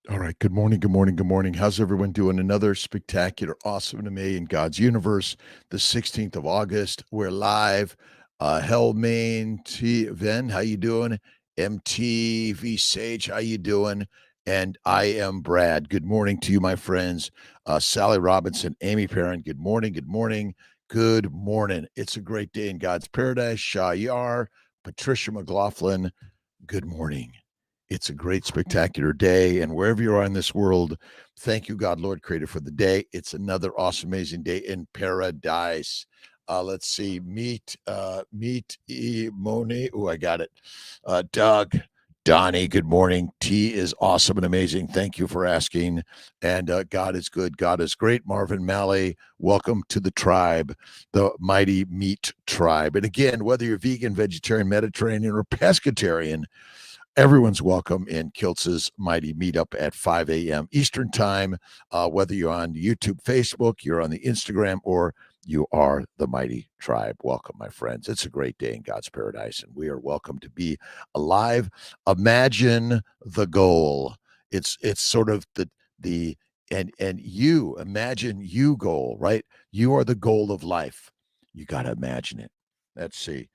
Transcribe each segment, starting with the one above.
All right. Good morning. Good morning. Good morning. How's everyone doing? Another spectacular, awesome to me in God's universe. The 16th of August. We're live. Hellmain T Ven, how you doing? MTV Sage, how you doing? And I am Brad. Good morning to you, my friends. Sally Robinson, Amy Perrin. Good morning. Good morning. Good morning. It's a great day in God's paradise. Shah Yar, Patricia McLaughlin. Good morning. It's a great, spectacular day. And wherever you are in this world, thank you, God, Lord, Creator, for the day. It's another awesome, amazing day in paradise. Let's see. Meet Moni. Oh, I got it. Doug, Donnie, good morning. T is awesome and amazing. Thank you for asking. And God is good. God is great. Marvin Malley, welcome to the tribe, the mighty meat tribe. And again, whether you're vegan, vegetarian, Mediterranean, or pescatarian, everyone's welcome in Kiltz's Mighty Meetup at 5 a.m. Eastern Time, whether you're on YouTube, Facebook, you're on the Instagram, or you are the Mighty Tribe. Welcome, my friends. It's a great day in God's paradise, and we are welcome to be alive. Imagine the goal. It's sort of the and you imagine you goal, right? You are the goal of life. You got to imagine it. Let's see.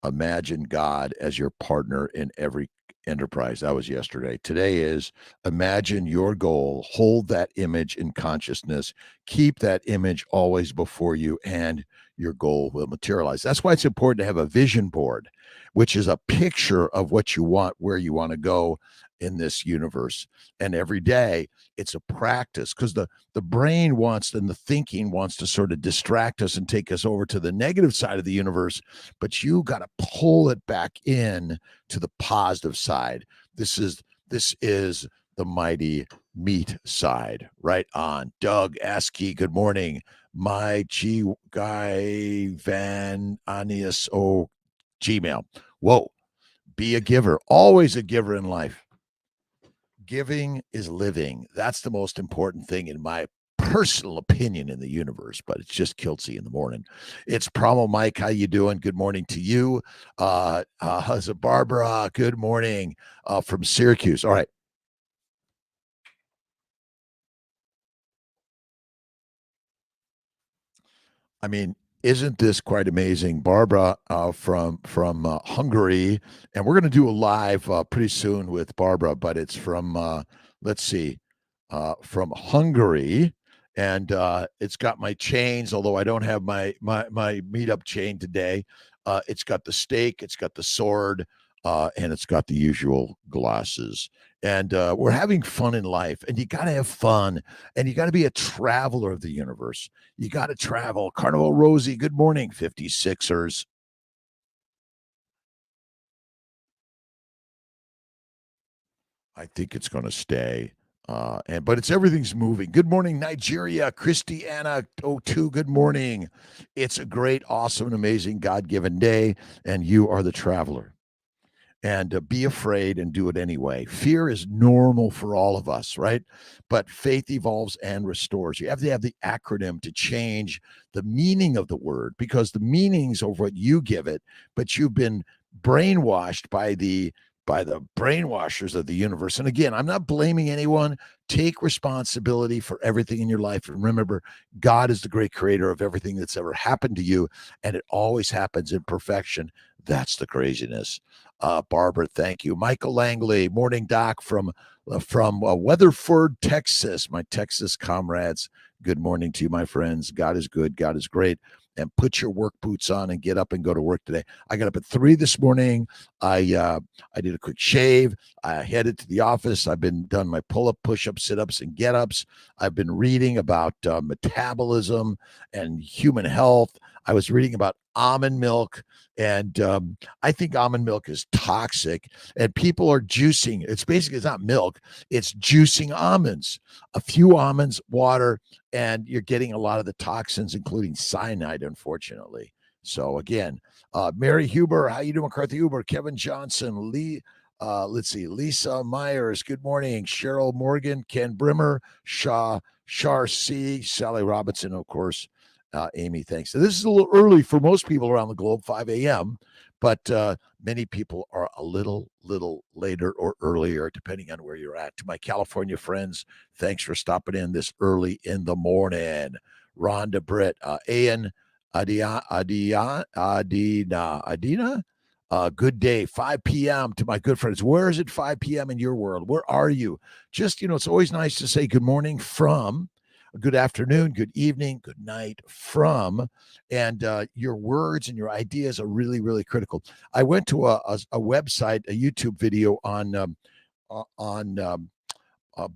Imagine God as your partner in every enterprise. That was yesterday. Today is imagine your goal, hold that image in consciousness, keep that image always before you, and your goal will materialize. That's why it's important to have a vision board, which is a picture of what you want, where you want to go in this universe. And every day it's a practice, because the brain wants, and the thinking wants to sort of distract us and take us over to the negative side of the universe, but you got to pull it back in to the positive side. This is the mighty meat side. Right on. Doug Askey, good morning. My G Guy Van Anias O Gmail. Whoa. Be a giver. Always a giver in life. Giving is living. That's the most important thing in my personal opinion in the universe, but it's just Kiltzy in the morning. It's Promo Mike. How you doing? Good morning to you. How's it, Barbara? Good morning from Syracuse. All right. I mean, isn't this quite amazing? Barbara from Hungary, and we're going to do a live pretty soon with Barbara, but it's from let's see, from Hungary, and it's got my chains. Although I don't have my meetup chain today, it's got the stake, it's got the sword, and it's got the usual glasses. And we're having fun in life, and you got to have fun, and you got to be a traveler of the universe. You got to travel. Carnival Rosie, good morning, 56ers. I think it's going to stay. But it's everything's moving. Good morning, Nigeria. Christiana O2, good morning. It's a great, awesome, and amazing God-given day, and you are the traveler. And be afraid and do it anyway. Fear is normal for all of us, right? But faith evolves and restores. You have to have the acronym to change the meaning of the word, because the meanings of what you give it, but you've been brainwashed by the brainwashers of the universe. And again, I'm not blaming anyone. Take responsibility for everything in your life. And remember, God is the great creator of everything that's ever happened to you, and it always happens in perfection. That's the craziness. Barbara, thank you. Michael Langley, morning doc from Weatherford, Texas. My Texas comrades, good morning to you, my friends. God is good. God is great. And put your work boots on and get up and go to work today. I got up at 3 this morning. I did a quick shave. I headed to the office. I've been done my pull-up, push-up, sit-ups, and get-ups. I've been reading about metabolism and human health. I was reading about almond milk, and I think almond milk is toxic, and people are juicing. It's not milk. It's juicing almonds. A few almonds, water, and you're getting a lot of the toxins, including cyanide, unfortunately. So again, Mary Huber, how you doing? McCarthy Huber, Kevin Johnson, Lee. Let's see, Lisa Myers, good morning. Cheryl Morgan, Ken Brimmer, Shar C, Sally Robinson, of course. Amy, thanks. So this is a little early for most people around the globe, 5 a.m., but many people are a little later or earlier, depending on where you're at. To my California friends, thanks for stopping in this early in the morning. Rhonda Britt, Ian, Adina, good day, 5 p.m. to my good friends. Where is it 5 p.m. in your world? Where are you? Just, it's always nice to say good morning from, good afternoon, good evening, good night from, and your words and your ideas are really, really critical. I went to a website, a YouTube video on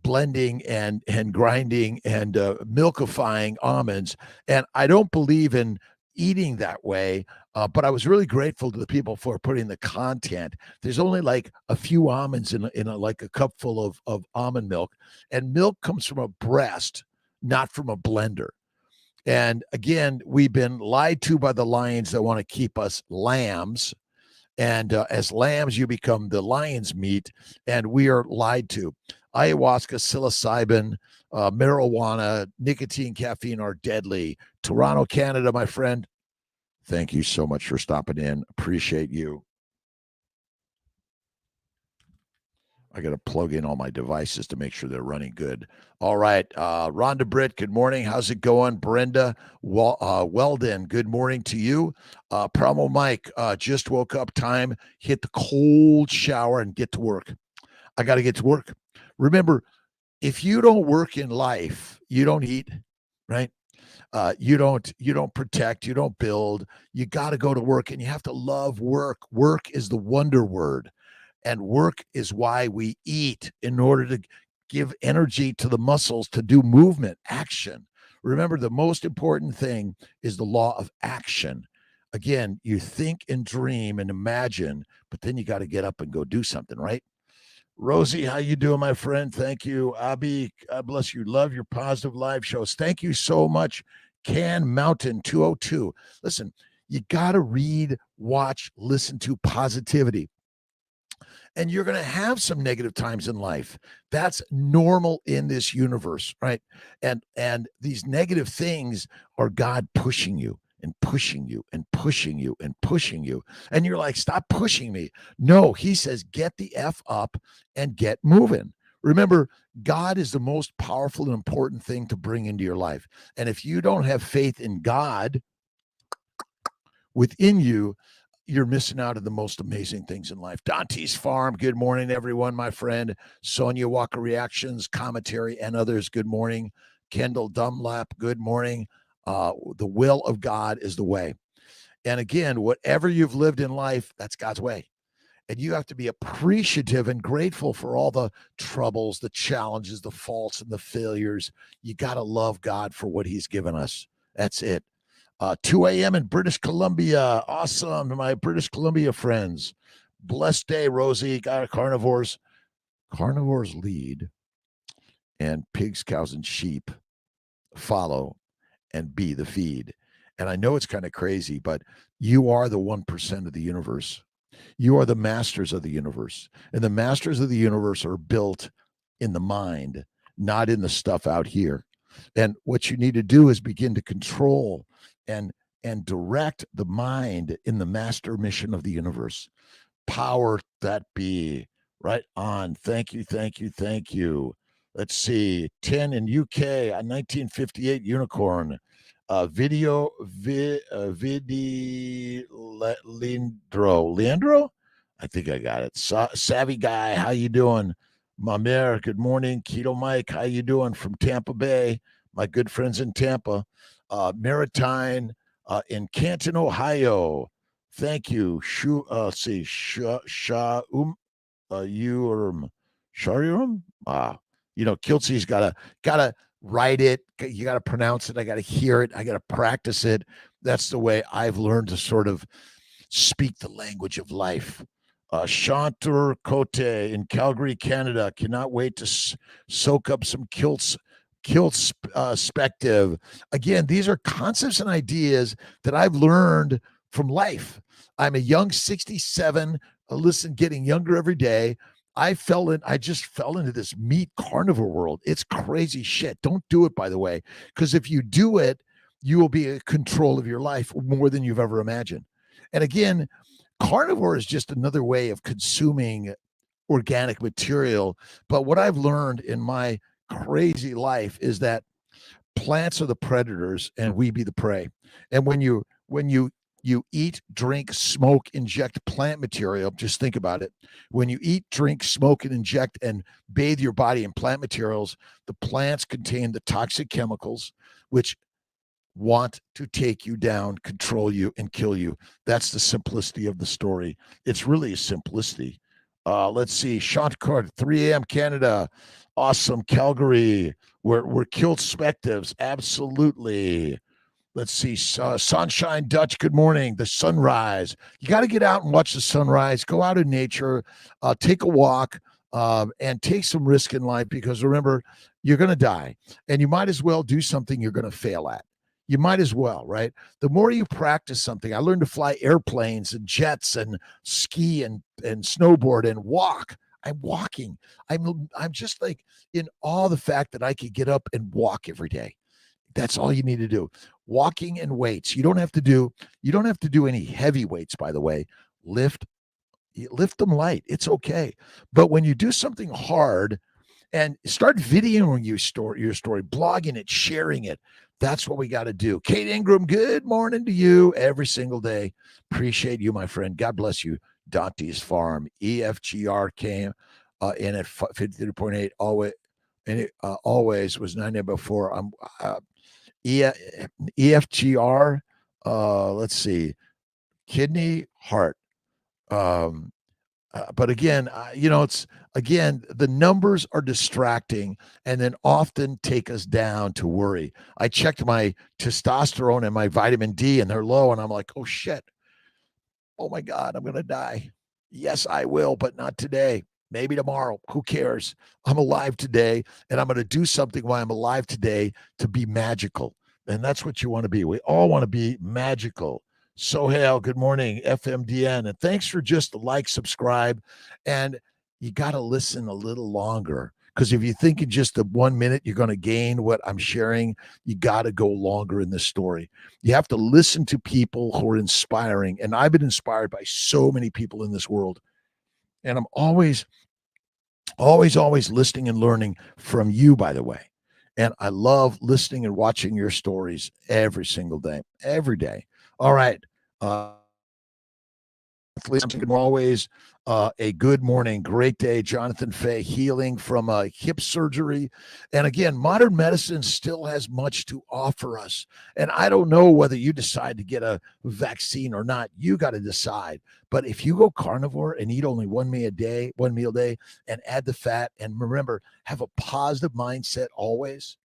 blending and grinding and milkifying almonds. And I don't believe in eating that way, but I was really grateful to the people for putting the content. There's only like a few almonds in like a cup full of almond milk, and milk comes from a breast, not from a blender. And again, we've been lied to by the lions that want to keep us lambs. And as lambs, you become the lion's meat, and we are lied to. Ayahuasca, psilocybin, marijuana, nicotine, caffeine are deadly. Toronto, Canada, my friend, thank you so much for stopping in. Appreciate you. I got to plug in all my devices to make sure they're running good. All right. Rhonda Britt, good morning. How's it going? Brenda Weldon, good morning to you. Promo Mike, just woke up, time, hit the cold shower and get to work. I got to get to work. Remember, if you don't work in life, you don't eat, right? You don't protect, you don't build. You got to go to work, and you have to love work. Work is the wonder word. And work is why we eat, in order to give energy to the muscles to do movement, action. Remember, the most important thing is the law of action. Again, you think and dream and imagine, but then you got to get up and go do something, right? Rosie, how you doing, my friend? Thank you. Abby, God bless you. Love your positive live shows. Thank you so much. Can Mountain 202. Listen, you got to read, watch, listen to positivity. And you're going to have some negative times in life. That's normal in this universe, right? And these negative things are God pushing you and pushing you and pushing you and pushing you. And you're like, stop pushing me. No, he says, get the F up and get moving. Remember, God is the most powerful and important thing to bring into your life. And if you don't have faith in God within you, you're missing out on the most amazing things in life. Dante's Farm, good morning, everyone, my friend. Sonia Walker Reactions, Commentary, and others, good morning. Kendall Dunlap, good morning. The will of God is the way. And again, whatever you've lived in life, that's God's way. And you have to be appreciative and grateful for all the troubles, the challenges, the faults, and the failures. You got to love God for what he's given us. That's it. 2 a.m. in British Columbia. Awesome. My British Columbia friends. Blessed day, Rosie. Got carnivores. Carnivores lead, and pigs, cows, and sheep follow, and be the feed. And I know it's kind of crazy, but you are the 1% of the universe. You are the masters of the universe. And the masters of the universe are built in the mind, not in the stuff out here. And what you need to do is begin to control and direct the mind in the master mission of the universe. Power that be. Right on. Thank you, thank you, thank you. Let's see. 10 in UK, a 1958 unicorn. Leandro? I think I got it. Savvy guy, how you doing? Mamer, good morning. Keto Mike, how you doing? From Tampa Bay, my good friends in Tampa. Maritime in Canton, Ohio. Thank you. Sharium. Kiltzy's gotta write it. You gotta pronounce it. I gotta hear it. I gotta practice it. That's the way I've learned to sort of speak the language of life. Chantur Cote in Calgary, Canada. Cannot wait to soak up some Kiltz perspective. Again, these are concepts and ideas that I've learned from life. I'm a young 67. Listen, getting younger every day. I just fell into this meat carnivore world. It's crazy shit. Don't do it, by the way, because if you do it, you will be in control of your life more than you've ever imagined. And again, carnivore is just another way of consuming organic material. But what I've learned in my crazy life is that plants are the predators and we be the prey. And when you eat, drink, smoke, inject plant material, just think about it. When you eat, drink, smoke, and inject and bathe your body in plant materials, the plants contain the toxic chemicals which want to take you down, control you, and kill you. That's the simplicity of the story. It's really a simplicity. Let's see, Sean Card, 3 a.m. Canada, awesome. Calgary, we're killed spectives, absolutely. Let's see, Sunshine Dutch, good morning. The sunrise. You got to get out and watch the sunrise. Go out in nature, take a walk, and take some risk in life because remember, you're going to die, and you might as well do something you're going to fail at. You might as well, right? The more you practice something, I learned to fly airplanes and jets and ski and snowboard and walk. I'm walking. I'm just like in awe of the fact that I could get up and walk every day. That's all you need to do. Walking and weights. You don't have to do any heavy weights, by the way. Lift them light. It's okay. But when you do something hard and start videoing your story, blogging it, sharing it, that's what we got to do. Kate Ingram, good morning to you every single day. Appreciate you, my friend. God bless you. Dante's Farm, EFGR came in at 53.8 always, and it always was 90 before. I'm EFGR. Let's see, kidney, heart. Um, but again, it's again the numbers are distracting, and then often take us down to worry. I checked my testosterone and my vitamin D, and they're low, and I'm like, oh shit, oh my God, I'm gonna die. Yes, I will, but not today. Maybe tomorrow. Who cares? I'm alive today, and I'm going to do something while I'm alive today to be magical. And that's what you want to be. We all want to be magical. Sohail, good morning, FMDN. And thanks for just the like, subscribe. And you got to listen a little longer because if you think in just the 1 minute you're going to gain what I'm sharing, you got to go longer in this story. You have to listen to people who are inspiring. And I've been inspired by so many people in this world. And I'm always listening and learning from you, by the way. And I love listening and watching your stories every single day, every day. All right. Always a good morning, great day. Jonathan Fay, healing from hip surgery. And again, modern medicine still has much to offer us. And I don't know whether you decide to get a vaccine or not. You got to decide. But if you go carnivore and eat only one meal a day, and add the fat, and remember, have a positive mindset always,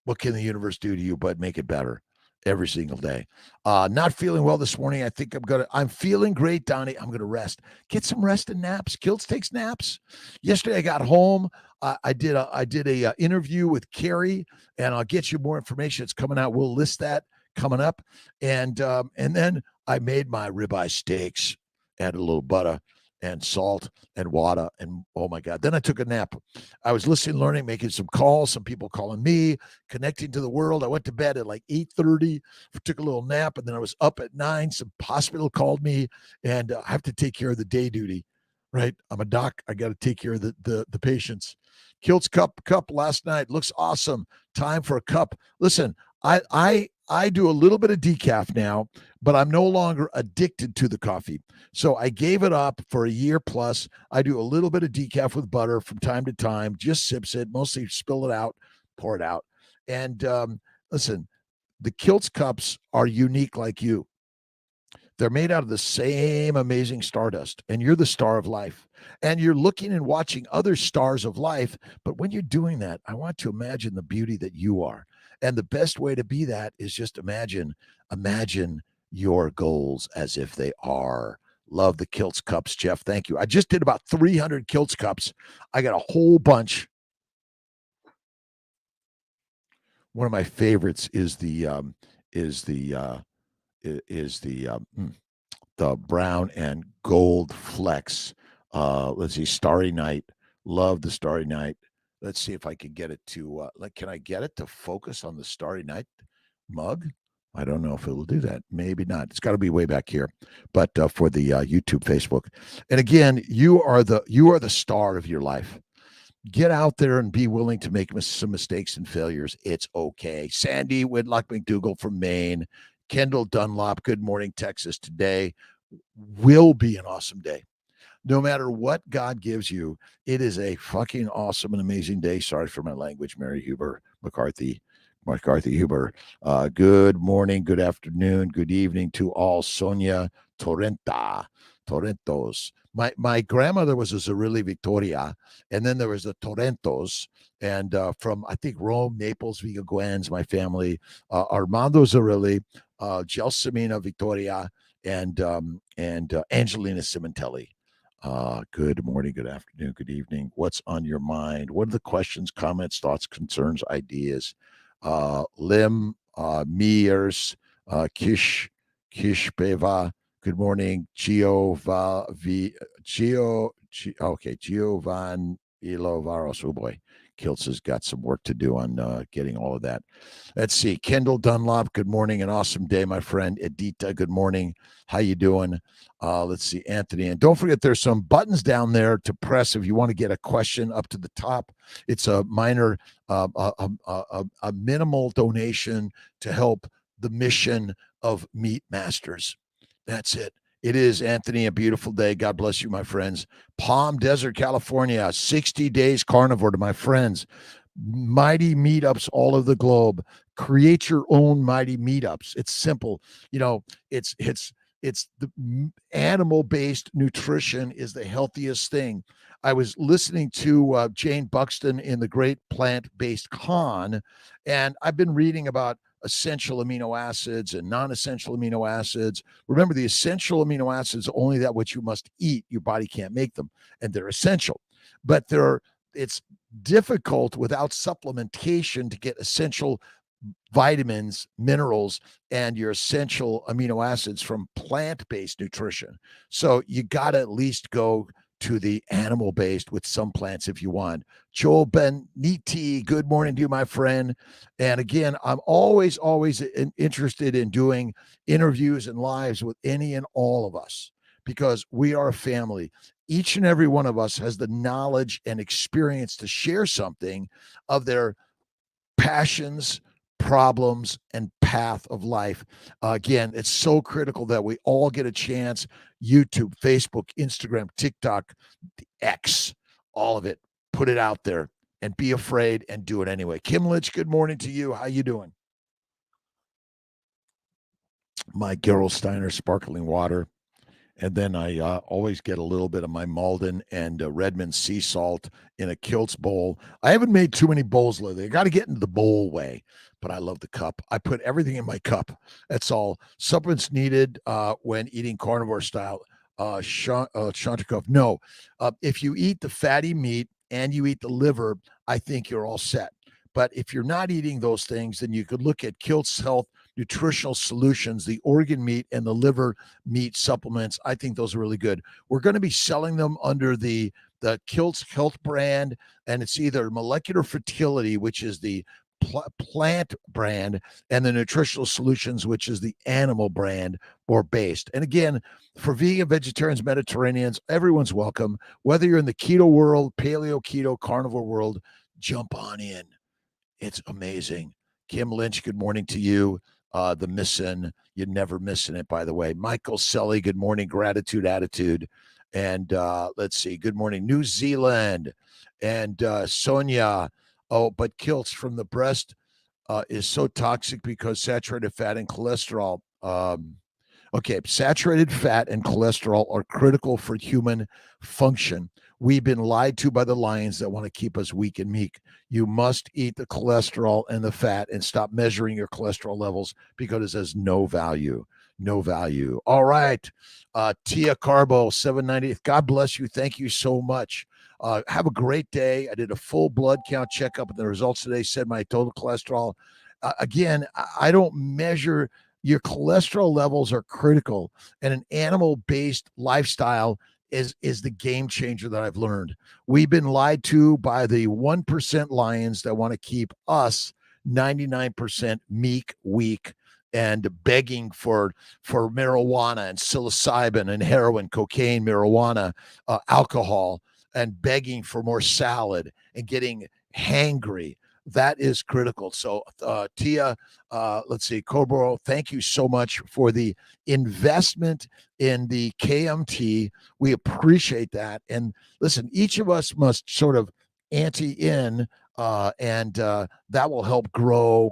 what can the universe do to you but make it better every single day? Not feeling well this morning. I think I'm feeling great, Donnie. I'm gonna rest. Get some rest and naps. Kiltz takes naps. Yesterday I got home. I did a interview with Carrie, and I'll get you more information. It's coming out. We'll list that coming up. And then I made my ribeye steaks, added a little butter and salt and water, and oh my God. Then I took a nap. I was listening, learning, making some calls, some people calling me, connecting to the world. I went to bed at like 8:30, took a little nap, and then I was up at 9. Some hospital called me, and I have to take care of the day duty, right? I'm a doc. I got to take care of the patients. Kiltz cup last night looks awesome. Time for a cup. Listen, I do a little bit of decaf now, but I'm no longer addicted to the coffee. So I gave it up for a year plus. I do a little bit of decaf with butter from time to time, just sips it, mostly spill it out, pour it out. And listen, the Kiltz cups are unique like you. They're made out of the same amazing stardust, and you're the star of life. And you're looking and watching other stars of life. But when you're doing that, I want to imagine the beauty that you are. And the best way to be that is just imagine your goals as if they are. Love the Kiltz cups, Jeff. Thank you. I just did about 300 Kiltz cups. I got a whole bunch. One of my favorites is the brown and gold flex. Let's see, Starry Night. Love the Starry Night. Let's see if I can get it to can I get it to focus on the Starry Night mug? I don't know if it will do that. Maybe not. It's got to be way back here. But for the YouTube, Facebook, and again, you are the star of your life. Get out there and be willing to make some mistakes and failures. It's okay. Sandy Whitlock McDougall from Maine, Kendall Dunlop. Good morning, Texas. Today will be an awesome day. No matter what God gives you, it is a fucking awesome and amazing day. Sorry for my language, Mary Huber McCarthy. Huber. Good morning, good afternoon, good evening to all. Sonia Torrentos. My grandmother was a Zerilli Victoria, and then there was the Torrentos, and from I think Rome, Naples, Vigaguans, my family, Armando Zerilli, Gelsomina Victoria, and Angelina Cimentelli. Good morning, good afternoon, good evening. What's on your mind? What are the questions, comments, thoughts, concerns, ideas? Lim Mears, Kish Peva. Good morning, Giovanni Ilovaros. Oh boy, Kiltz has got some work to do on getting all of that. Let's see. Kendall Dunlop, good morning. An awesome day, my friend. Edita, good morning. How you doing? Let's see, Anthony. And don't forget, there's some buttons down there to press if you want to get a question up to the top. It's a minor, a minimal donation to help the mission of Meat Masters. That's it. It is, Anthony, a beautiful day. God bless you, my friends. Palm Desert, California, 60 days carnivore to my friends. Mighty meetups all over the globe. Create your own mighty meetups. It's simple. You know, it's the animal-based nutrition is the healthiest thing. I was listening to Jane Buxton in the Great Plant-Based Con, and I've been reading about essential amino acids and non-essential amino acids. Remember, the essential amino acids are only that which you must eat. Your body can't make them, and they're essential. But it's difficult without supplementation to get essential vitamins, minerals, and your essential amino acids from plant-based nutrition. So you got to at least go to the animal-based with some plants if you want. Joel Beniti, good morning to you, my friend. And again, I'm always interested in doing interviews and lives with any and all of us because we are a family. Each and every one of us has the knowledge and experience to share something of their passions, problems, and path of life. Again, it's so critical that we all get a chance. YouTube, Facebook, Instagram, TikTok, X, all of it. Put it out there and be afraid and do it anyway. Kim Lynch, good morning to you. How you doing? My Gerolsteiner sparkling water. And then I always get a little bit of my Malden and Redmond sea salt in a Kiltz bowl. I haven't made too many bowls lately. I got to get into the bowl way, but I love the cup. I put everything in my cup. That's all. Supplements needed when eating carnivore style. Shantikov, no. If you eat the fatty meat and you eat the liver, I think you're all set. But if you're not eating those things, then you could look at Kiltz Health Nutritional Solutions, the organ meat and the liver meat supplements. I think those are really good. We're going to be selling them under the Kiltz Health brand, and it's either Molecular Fertility, which is the plant brand, and the Nutritional Solutions, which is the animal brand or based. And again, for vegan, vegetarians, Mediterraneans, everyone's welcome. Whether you're in the keto world, paleo, keto, carnivore world, jump on in. It's amazing. Kim Lynch, good morning to you. The missing, you're never missing it, by the way. Michael Selly, good morning. Gratitude, attitude. And let's see. Good morning, New Zealand. And Sonia. Oh, but Kiltz from the breast is so toxic because saturated fat and cholesterol. Okay, saturated fat and cholesterol are critical for human function. We've been lied to by the lions that want to keep us weak and meek. You must eat the cholesterol and the fat and stop measuring your cholesterol levels because it has no value. No value. All right. Tia Carbo, 790. God bless you. Thank you so much. Have a great day. I did a full blood count checkup, and the results today said my total cholesterol. Again, I don't measure. Your cholesterol levels are critical, and an animal-based lifestyle is the game changer that I've learned. We've been lied to by the 1% lions that want to keep us 99% meek, weak, and begging for marijuana and psilocybin and heroin, cocaine, marijuana, alcohol, and begging for more salad and getting hangry. That is critical. So, Tia, let's see, Cobro, thank you so much for the investment in the KMT. We appreciate that. And listen, each of us must sort of ante in, and that will help grow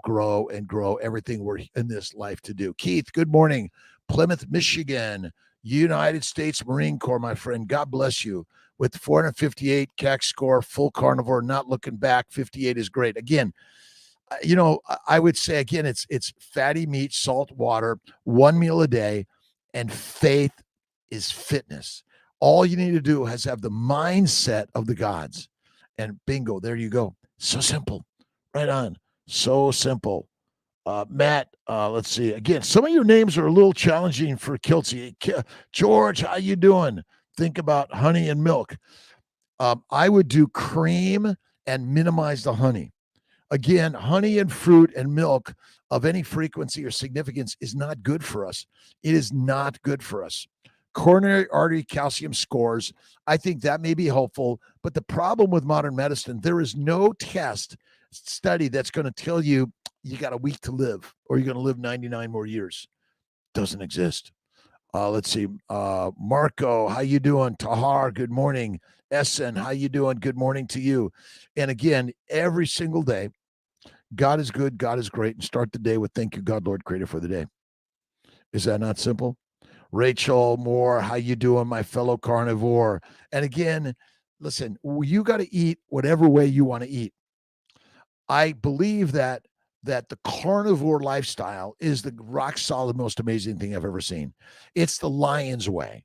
everything we're in this life to do. Keith, good morning. Plymouth, Michigan, United States Marine Corps, my friend. God bless you. With 458 CAC score, full carnivore, not looking back. 58 is great. Again, I would say again, it's fatty meat, salt water, one meal a day, and faith is fitness. All you need to do is have the mindset of the gods, and bingo, there you go. So simple, right on. So simple. Matt, let's see. Again, some of your names are a little challenging for Kiltz. George, how you doing? Think about honey and milk. I would do cream and minimize the honey. Again, honey and fruit and milk of any frequency or significance is not good for us. It is not good for us. Coronary artery calcium scores, I think that may be helpful. But the problem with modern medicine, there is no test study that's going to tell you you got a week to live or you're going to live 99 more years. Doesn't exist. Let's see. Marco, how you doing? Tahar, good morning. Essen, how you doing? Good morning to you. And again, every single day, God is good, God is great, and start the day with thank you, God, Lord, creator for the day. Is that not simple? Rachel Moore, how you doing, my fellow carnivore? And again, listen, you got to eat whatever way you want to eat. I believe that the carnivore lifestyle is the rock solid, most amazing thing I've ever seen. It's the lion's way.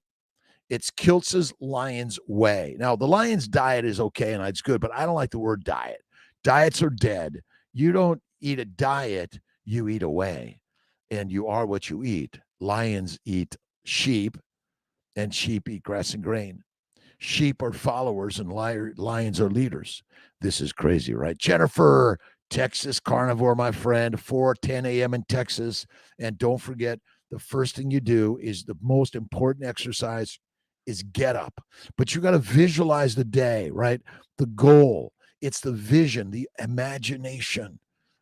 It's Kiltz's lion's way. Now, the lion's diet is okay and it's good, but I don't like the word diet. Diets are dead. You don't eat a diet, you eat a way, and you are what you eat. Lions eat sheep, and sheep eat grass and grain. Sheep are followers, and lions are leaders. This is crazy, right? Jennifer, Texas carnivore, my friend, 4:10 a.m. in Texas. And don't forget, the first thing you do is the most important exercise is get up. But you got to visualize the day, right? The goal. It's the vision, the imagination.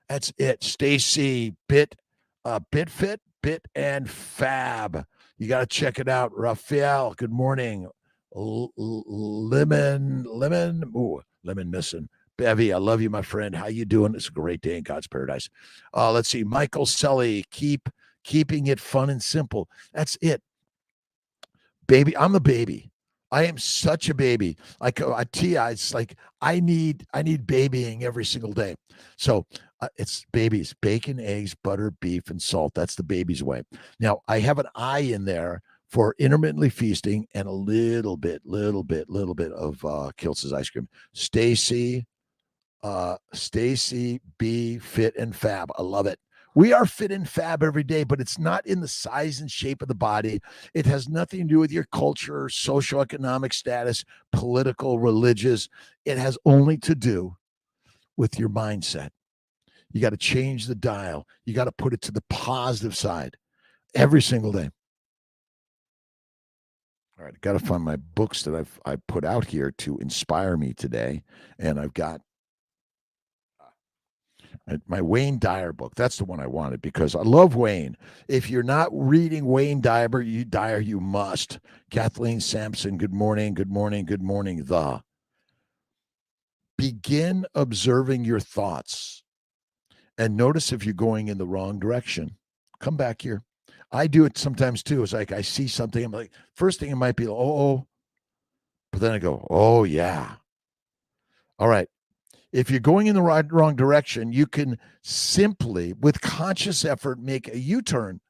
That's it. Stacy, bit fit, bit and fab. You got to check it out. Raphael, good morning. Lemon missing. Bevy, I love you, my friend. How you doing? It's a great day in God's paradise. Let's see. Michael Sully, keeping it fun and simple. That's it. Baby, I'm a baby. I am such a baby. Like Tia, it's like I need babying every single day. So it's babies, bacon, eggs, butter, beef, and salt. That's the baby's way. Now I have an I in there for intermittently feasting and a little bit of Kiltz's ice cream. Stacy B, fit and fab. I love it. We are fit and fab every day, but it's not in the size and shape of the body. It has nothing to do with your culture, socioeconomic status, political, religious. It has only to do with your mindset. You got to change the dial. You got to put it to the positive side every single day. All right, I got to find my books that I put out here to inspire me today, and I've got my Wayne Dyer book. That's the one I wanted because I love Wayne. If you're not reading Wayne Dyer, you must. Kathleen Sampson, good morning, good morning, good morning. Begin observing your thoughts and notice if you're going in the wrong direction. Come back here. I do it sometimes too. It's like I see something. I'm like, first thing it might be, oh, but then I go, oh, yeah. All right. If you're going in the wrong direction, you can simply, with conscious effort, make a U-turn.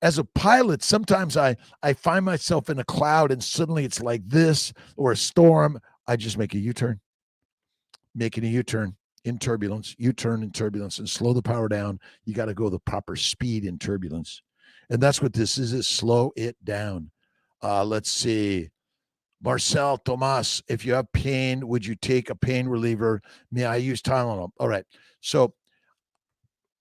As a pilot, sometimes I find myself in a cloud and suddenly it's like this or a storm. I just make a U-turn. Making a U-turn in turbulence, U-turn in turbulence, and slow the power down. You got to go the proper speed in turbulence. And that's what this is slow it down. Let's see. Marcel Tomas, if you have pain, would you take a pain reliever? May I use Tylenol? All right. So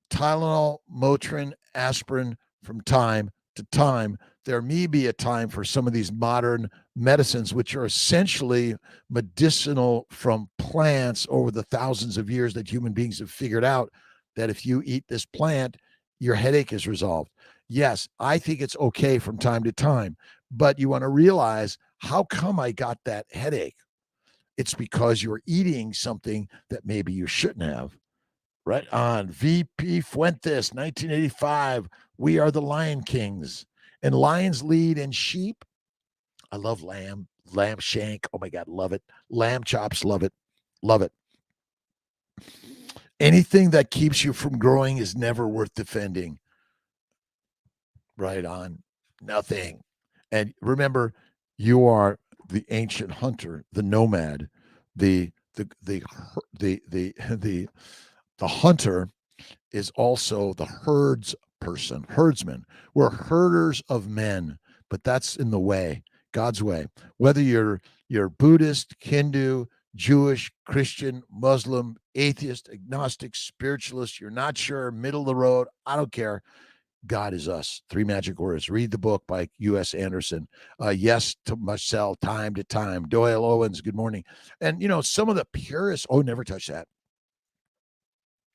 Tylenol, Motrin, aspirin from time to time. There may be a time for some of these modern medicines, which are essentially medicinal from plants over the thousands of years that human beings have figured out that if you eat this plant, your headache is resolved. Yes, I think it's okay from time to time, but you want to realize, how come I got that headache? It's because you're eating something that maybe you shouldn't have. Right on. VP Fuentes, 1985. We are the Lion Kings. And lions lead and sheep. I love lamb shank. Oh my God, love it. Lamb chops, love it. Love it. Anything that keeps you from growing is never worth defending. Right on. Nothing. And remember, you are the ancient hunter, the nomad, the hunter is also the herdsman. We're herders of men, but that's in the way, God's way. Whether you're Buddhist, Hindu, Jewish, Christian, Muslim, atheist, agnostic, spiritualist, you're not sure, middle of the road, I don't care. God is us. 3 magic words. Read the book by U.S. Anderson. Yes to Marcel, time to time. Doyle Owens, good morning. And, some of the purists, never touch that.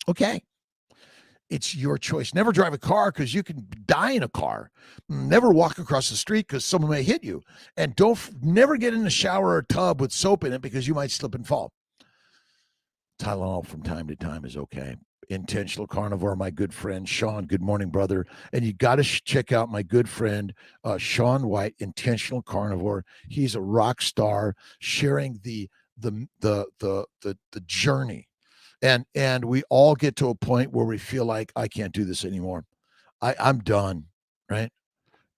Okay. It's your choice. Never drive a car because you can die in a car. Never walk across the street because someone may hit you. And never get in a shower or a tub with soap in it because you might slip and fall. Tylenol from time to time is okay. Intentional Carnivore, my good friend Sean. Good morning, brother. And you got to check out my good friend Sean White, Intentional Carnivore. He's a rock star, sharing the journey. And we all get to a point where we feel like, I can't do this anymore. I'm done, right?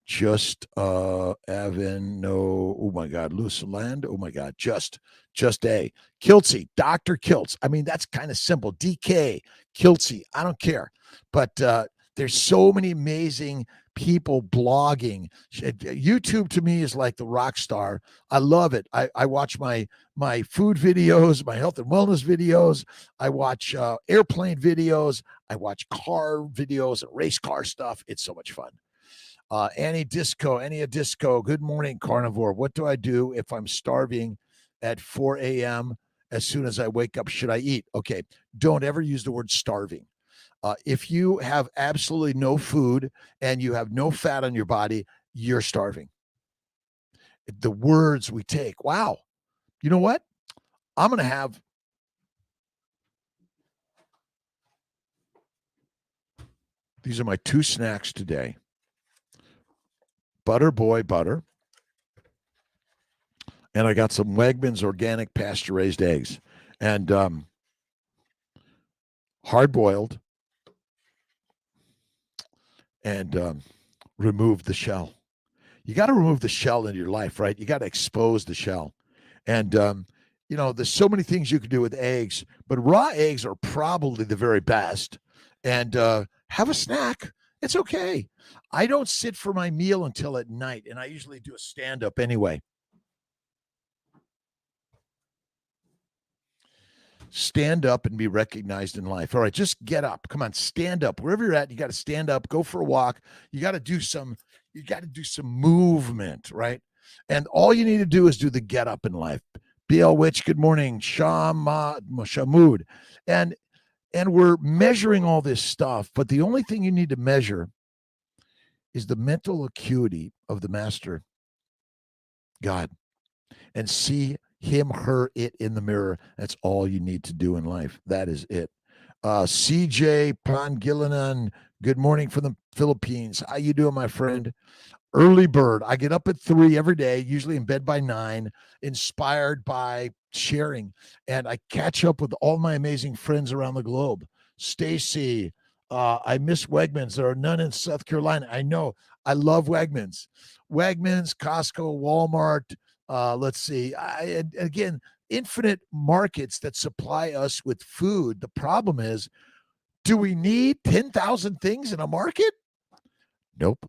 Just Evan, no, oh my God, Luciland, oh my God, just a Kiltzy, Dr. Kiltz. I mean, that's kind of simple. DK, Kiltzy, I don't care. But there's so many amazing people blogging. YouTube to me is like the rock star. I love it. I watch my food videos, my health and wellness videos. I watch airplane videos. I watch car videos and race car stuff. It's so much fun. Annie Disco, good morning, Carnivore. What do I do if I'm starving at 4 a.m. as soon as I wake up? Should I eat? Okay, don't ever use the word starving. If you have absolutely no food and you have no fat on your body, you're starving. The words we take, wow, you know what? I'm going to have these are my 2 snacks today. Butter Boy butter. And I got some Wegmans organic pasture-raised eggs. And hard-boiled. And remove the shell. You got to remove the shell in your life, right? You got to expose the shell. And, there's so many things you can do with eggs, but raw eggs are probably the very best. And have a snack. It's okay. I don't sit for my meal until at night, and I usually do a stand-up anyway. Stand up and be recognized in life. All right, just get up. Come on, stand up. Wherever you're at, you got to stand up, go for a walk. You got to do some movement, right? And all you need to do is do the get up in life. BL Witch, good morning. Shamud. And we're measuring all this stuff, but the only thing you need to measure is the mental acuity of the master, God, and see him, her, it in the mirror. That's all you need to do in life. That is it. CJ Pangilinan, good morning from the Philippines. How you doing, my friend? Early bird. I get up at 3 every day, usually in bed by 9, inspired by sharing. And I catch up with all my amazing friends around the globe. Stacy, I miss Wegmans. There are none in South Carolina. I know. I love Wegmans. Wegmans, Costco, Walmart. Let's see. Again, infinite markets that supply us with food. The problem is, do we need 10,000 things in a market? Nope.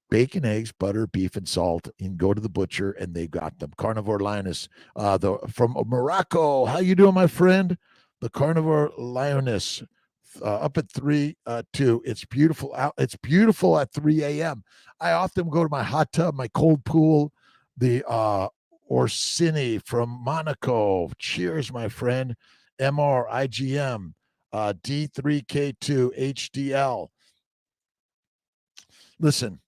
Bacon, eggs, butter, beef, and salt. You can go to the butcher, and they've got them. Carnivore Lioness from Morocco. How you doing, my friend? The Carnivore Lioness up at 3 2. It's beautiful out. It's beautiful at 3 a.m. I often go to my hot tub, my cold pool, the Orsini from Monaco. Cheers, my friend. MRIGM, D3K2 HDL. Listen,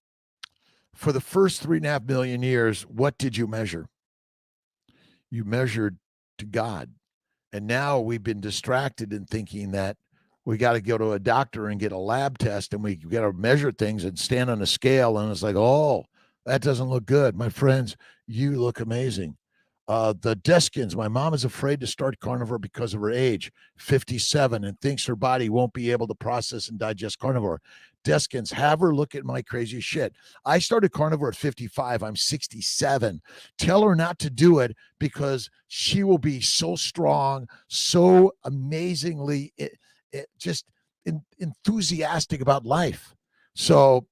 for the first 3.5 million years, what did you measure? You measured to God. And now we've been distracted in thinking that we got to go to a doctor and get a lab test and we got to measure things and stand on a scale. And it's like, oh, that doesn't look good. My friends, you look amazing. The Deskins, my mom is afraid to start carnivore because of her age, 57, and thinks her body won't be able to process and digest carnivore. Deskins, have her look at my crazy shit. I started carnivore at 55. I'm 67. Tell her not to do it because she will be so strong, so amazingly just enthusiastic about life. So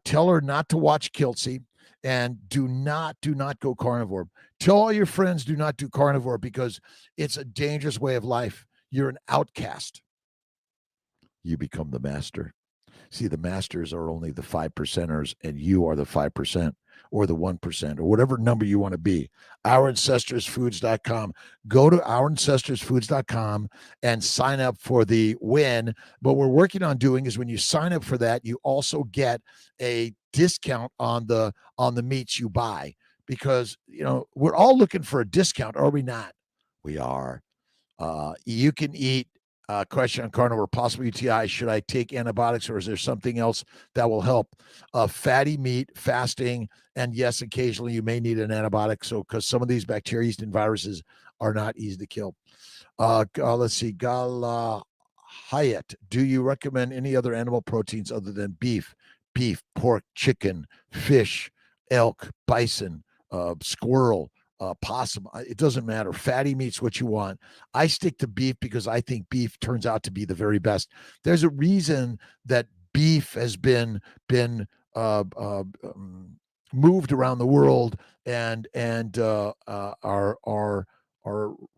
tell her not to watch Kiltzy and do not go carnivore. Tell all your friends do not do carnivore because it's a dangerous way of life. You're an outcast. You become the master. See, the masters are only the 5%ers, and you are the 5% or the 1% or whatever number you want to be. OurAncestorsFoods.com. Go to OurAncestorsFoods.com and sign up for the win. What we're working on doing is when you sign up for that, you also get a discount on the meats you buy because, we're all looking for a discount, are we not? We are. You can eat question on carnivore, possible UTI. Should I take antibiotics or is there something else that will help? Fatty meat, fasting, and yes, occasionally you may need an antibiotic. So, because some of these bacteria, yeast, and viruses are not easy to kill. Let's see. Gala Hyatt, do you recommend any other animal proteins other than beef, pork, chicken, fish, elk, bison, squirrel? Possum, it doesn't matter. Fatty meat's what you want. I stick to beef because I think beef turns out to be the very best. There's a reason that beef has been moved around the world and are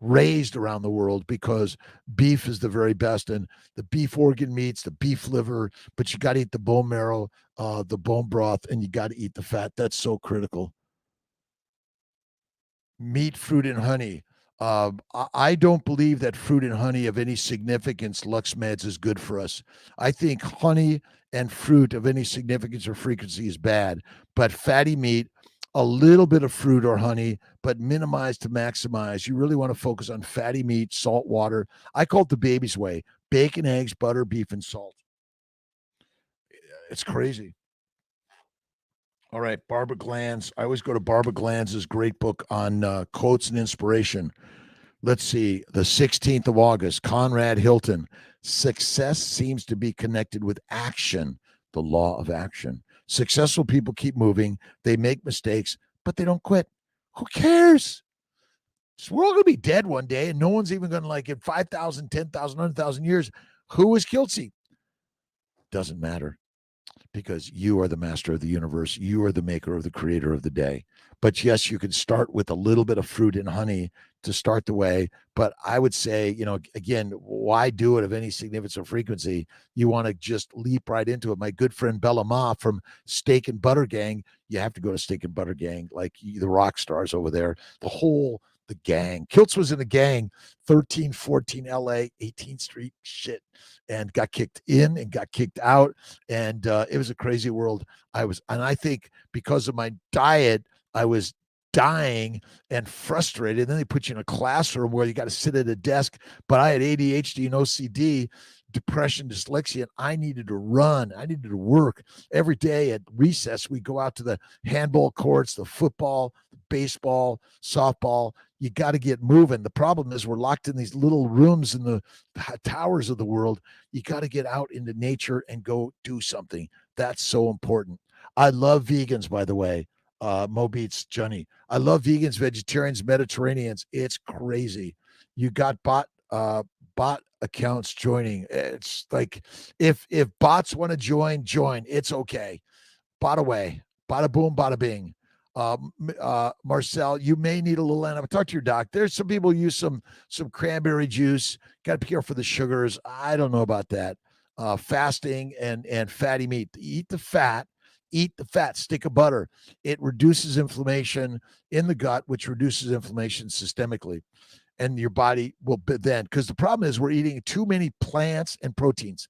raised around the world because beef is the very best. And the beef organ meats, the beef liver, but you got to eat the bone marrow, the bone broth, and you got to eat the fat. That's so critical. Meat, fruit, and honey. I don't believe that fruit and honey of any significance, Lux Meds, is good for us. I think honey and fruit of any significance or frequency is bad. But fatty meat, a little bit of fruit or honey, but minimize to maximize. You really want to focus on fatty meat, salt, water. I call it the baby's way: bacon, eggs, butter, beef, and salt. It's crazy. All right, Barbara Glanz. I always go to Barbara Glanz's great book on quotes and inspiration. Let's see, the 16th of August, Conrad Hilton. Success seems to be connected with action, the law of action. Successful people keep moving. They make mistakes, but they don't quit. Who cares? We're all going to be dead one day, and no one's even going to like it 5,000, 10,000, 100,000 years. Who is Kiltzy? Doesn't matter. Because you are the master of the universe. You are the maker of the creator of the day. But yes, you can start with a little bit of fruit and honey to start the way. But I would say, again, why do it of any significance or frequency? You want to just leap right into it. My good friend Bella Ma from Steak and Butter Gang, you have to go to Steak and Butter Gang, like the rock stars over there, the gang. Kiltz was in a gang, 1314 LA, 18th Street, shit, and got kicked in and got kicked out. And it was a crazy world. And I think because of my diet, I was dying and frustrated. And then they put you in a classroom where you got to sit at a desk. But I had ADHD and OCD, depression, dyslexia, and I needed to run. I needed to work every day at recess. We go out to the handball courts, the football, baseball, softball. You got to get moving. The problem is we're locked in these little rooms in the towers of the world. You got to get out into nature and go do something. That's so important. I love vegans, by the way. Mo Beats, Johnny. I love vegans, vegetarians, Mediterraneans. It's crazy. You got bot accounts joining. It's like if bots want to join. It's okay. Bot away. Bada boom, bada bing. Marcel, you may need a little antibiotic. Talk to your doc. There's some people use some cranberry juice. Got to be careful for the sugars. I don't know about that. fasting and fatty meat. Eat the fat, stick of butter. It reduces inflammation in the gut, which reduces inflammation systemically. And your body will then, because the problem is we're eating too many plants and proteins.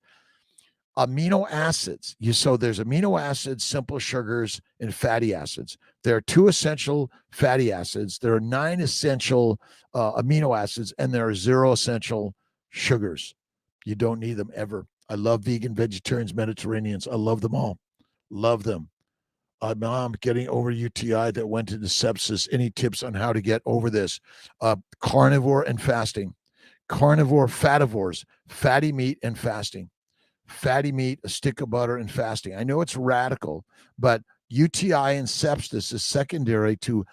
Amino acids. So there's amino acids, simple sugars, and fatty acids. There are 2 essential fatty acids. There are 9 essential amino acids, and there are 0 essential sugars. You don't need them ever. I love vegan, vegetarians, Mediterraneans. I love them all. Love them. Mom, getting over UTI that went into sepsis. Any tips on how to get over this? Carnivore and fasting. Carnivore, fativores, fatty meat and fasting. Fatty meat, a stick of butter, and fasting. I know it's radical, but UTI and sepsis is secondary to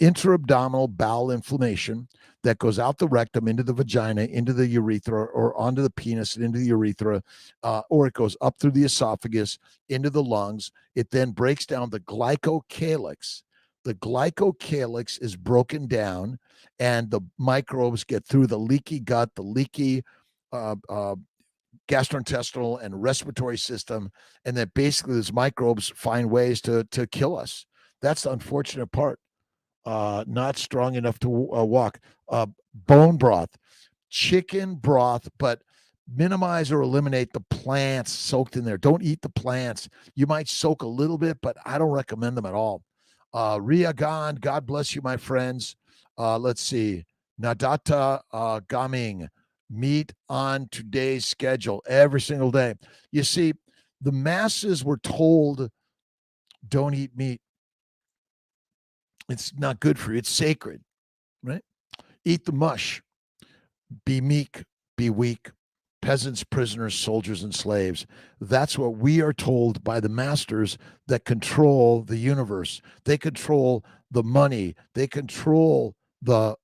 intra-abdominal bowel inflammation that goes out the rectum into the vagina, into the urethra, or onto the penis and into the urethra, or it goes up through the esophagus, into the lungs. It then breaks down the glycocalyx. The glycocalyx is broken down, and the microbes get through the leaky gut, the leaky gastrointestinal and respiratory system, and that basically those microbes find ways to kill us. That's the unfortunate part. Not strong enough to walk. Bone broth, chicken broth, but minimize or eliminate the plants soaked in there. Don't eat the plants. You might soak a little bit, but I don't recommend them at all. Ria Gan, God bless you, my friends. Let's see. Nadata Gaming, meat on today's schedule every single day. You see, the masses were told don't eat meat. It's not good for you. It's sacred, right? Eat the mush. Be meek, be weak. Peasants, prisoners, soldiers, and slaves. That's what we are told by the masters that control the universe. They control the money. They control the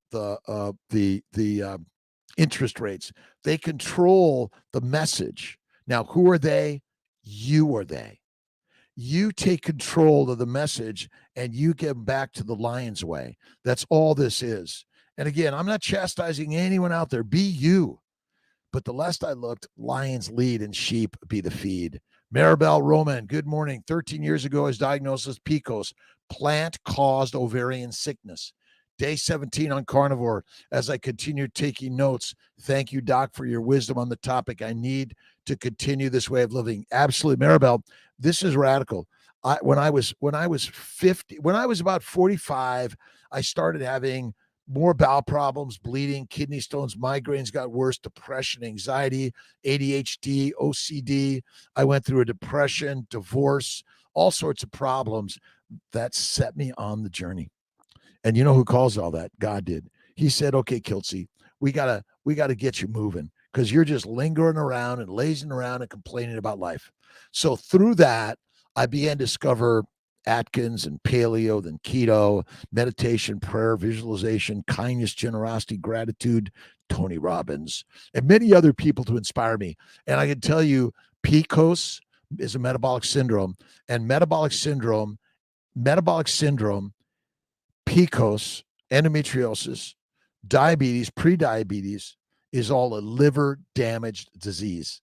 interest rates. They control the message. Now, who are they? You are they. You take control of the message and you get back to the lion's way. That's all this is. And again, I'm not chastising anyone out there. Be you. But the last I looked, lions lead and sheep be the feed. Maribel Roman, good morning. 13 years ago, I was diagnosed with PCOS, plant-caused ovarian sickness. Day 17 on carnivore. As I continue taking notes, thank you, Doc, for your wisdom on the topic. I need to continue this way of living. Absolutely, Maribel. This is radical. When I was about 45, I started having more bowel problems, bleeding, kidney stones, migraines got worse, depression, anxiety, ADHD, OCD. I went through a depression, divorce, all sorts of problems that set me on the journey. And you know who caused all that? God did. He said, okay, Kiltzy, we gotta get you moving because you're just lingering around and lazing around and complaining about life. So through that, I began to discover Atkins and paleo, then keto, meditation, prayer, visualization, kindness, generosity, gratitude, Tony Robbins, and many other people to inspire me. And I can tell you, PCOS is a metabolic syndrome, and metabolic syndrome, PCOS, endometriosis, diabetes, prediabetes is all a liver damaged disease.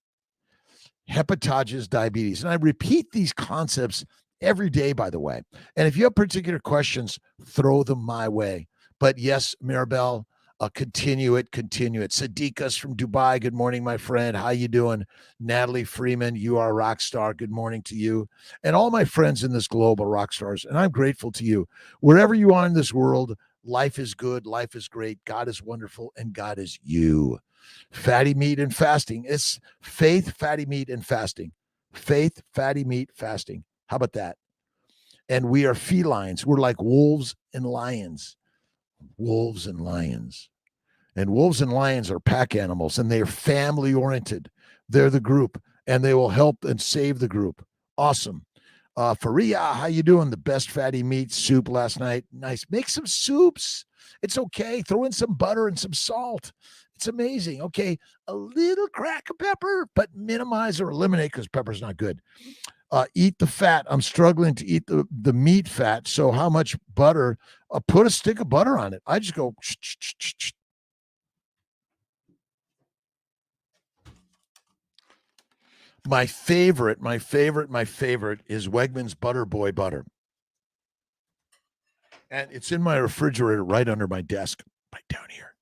Hepatitis, diabetes. And I repeat these concepts every day, by the way. And if you have particular questions, throw them my way. But yes, Maribel, continue it. Sadiqas from Dubai. Good morning, my friend. How you doing? Natalie Freeman, you are a rock star. Good morning to you. And all my friends in this globe are rock stars. And I'm grateful to you. Wherever you are in this world, life is good. Life is great. God is wonderful. And God is you. Fatty meat and fasting. It's faith, fatty meat, and fasting. Faith, fatty meat, fasting. How about that? And we are felines. We're like wolves and lions. Wolves and lions. And wolves and lions are pack animals, and they are family oriented. They're the group, and they will help and save the group. Awesome. Faria, how you doing? The best fatty meat soup last night. Nice. Make some soups. It's okay. Throw in some butter and some salt. It's amazing. Okay. A little crack of pepper, but minimize or eliminate because pepper's not good. Eat the fat. I'm struggling to eat the meat fat. So how much butter? Put a stick of butter on it. I just go. My favorite is Wegmans Butter Boy Butter. And it's in my refrigerator right under my desk, right down here.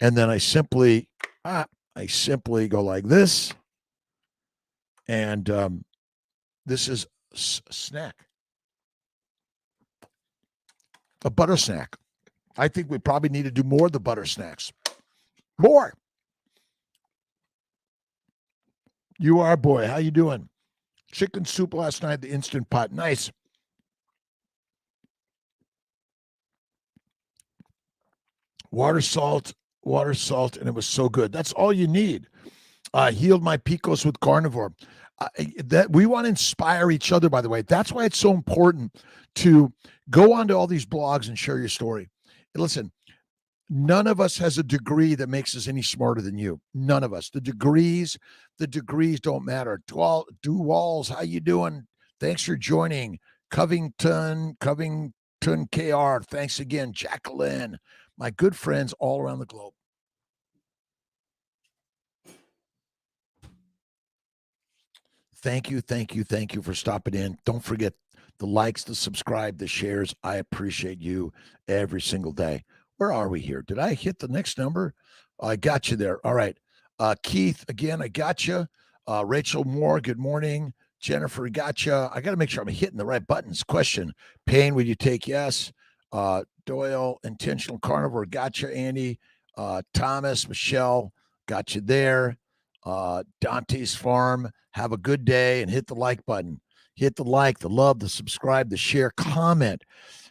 And then I simply go like this. And this is a snack, a butter snack. I think we probably need to do more of the butter snacks. More. You are, boy. How you doing? Chicken soup last night, the Instant Pot. Nice. Water, salt, and it was so good. That's all you need. Healed my PCOS with Carnivore. That we want to inspire each other, by the way. That's why it's so important to go onto all these blogs and share your story. And listen, none of us has a degree that makes us any smarter than you. None of us. The degrees don't matter. Walls, how you doing? Thanks for joining. Covington KR. Thanks again. Jacqueline, my good friends all around the globe. Thank you for stopping in. Don't forget the likes, the subscribe, the shares. I appreciate you every single day. Where are we here? Did I hit the next number? I got you there. All right. Keith, again, I got you. Rachel Moore, good morning. Jennifer, got you. I got to make sure I'm hitting the right buttons. Question, pain, would you take yes? Doyle, intentional carnivore, got you, Andy. Thomas, Michelle, got you there. Dante's Farm, have a good day and hit the like button. Hit the like, the love, the subscribe, the share, comment.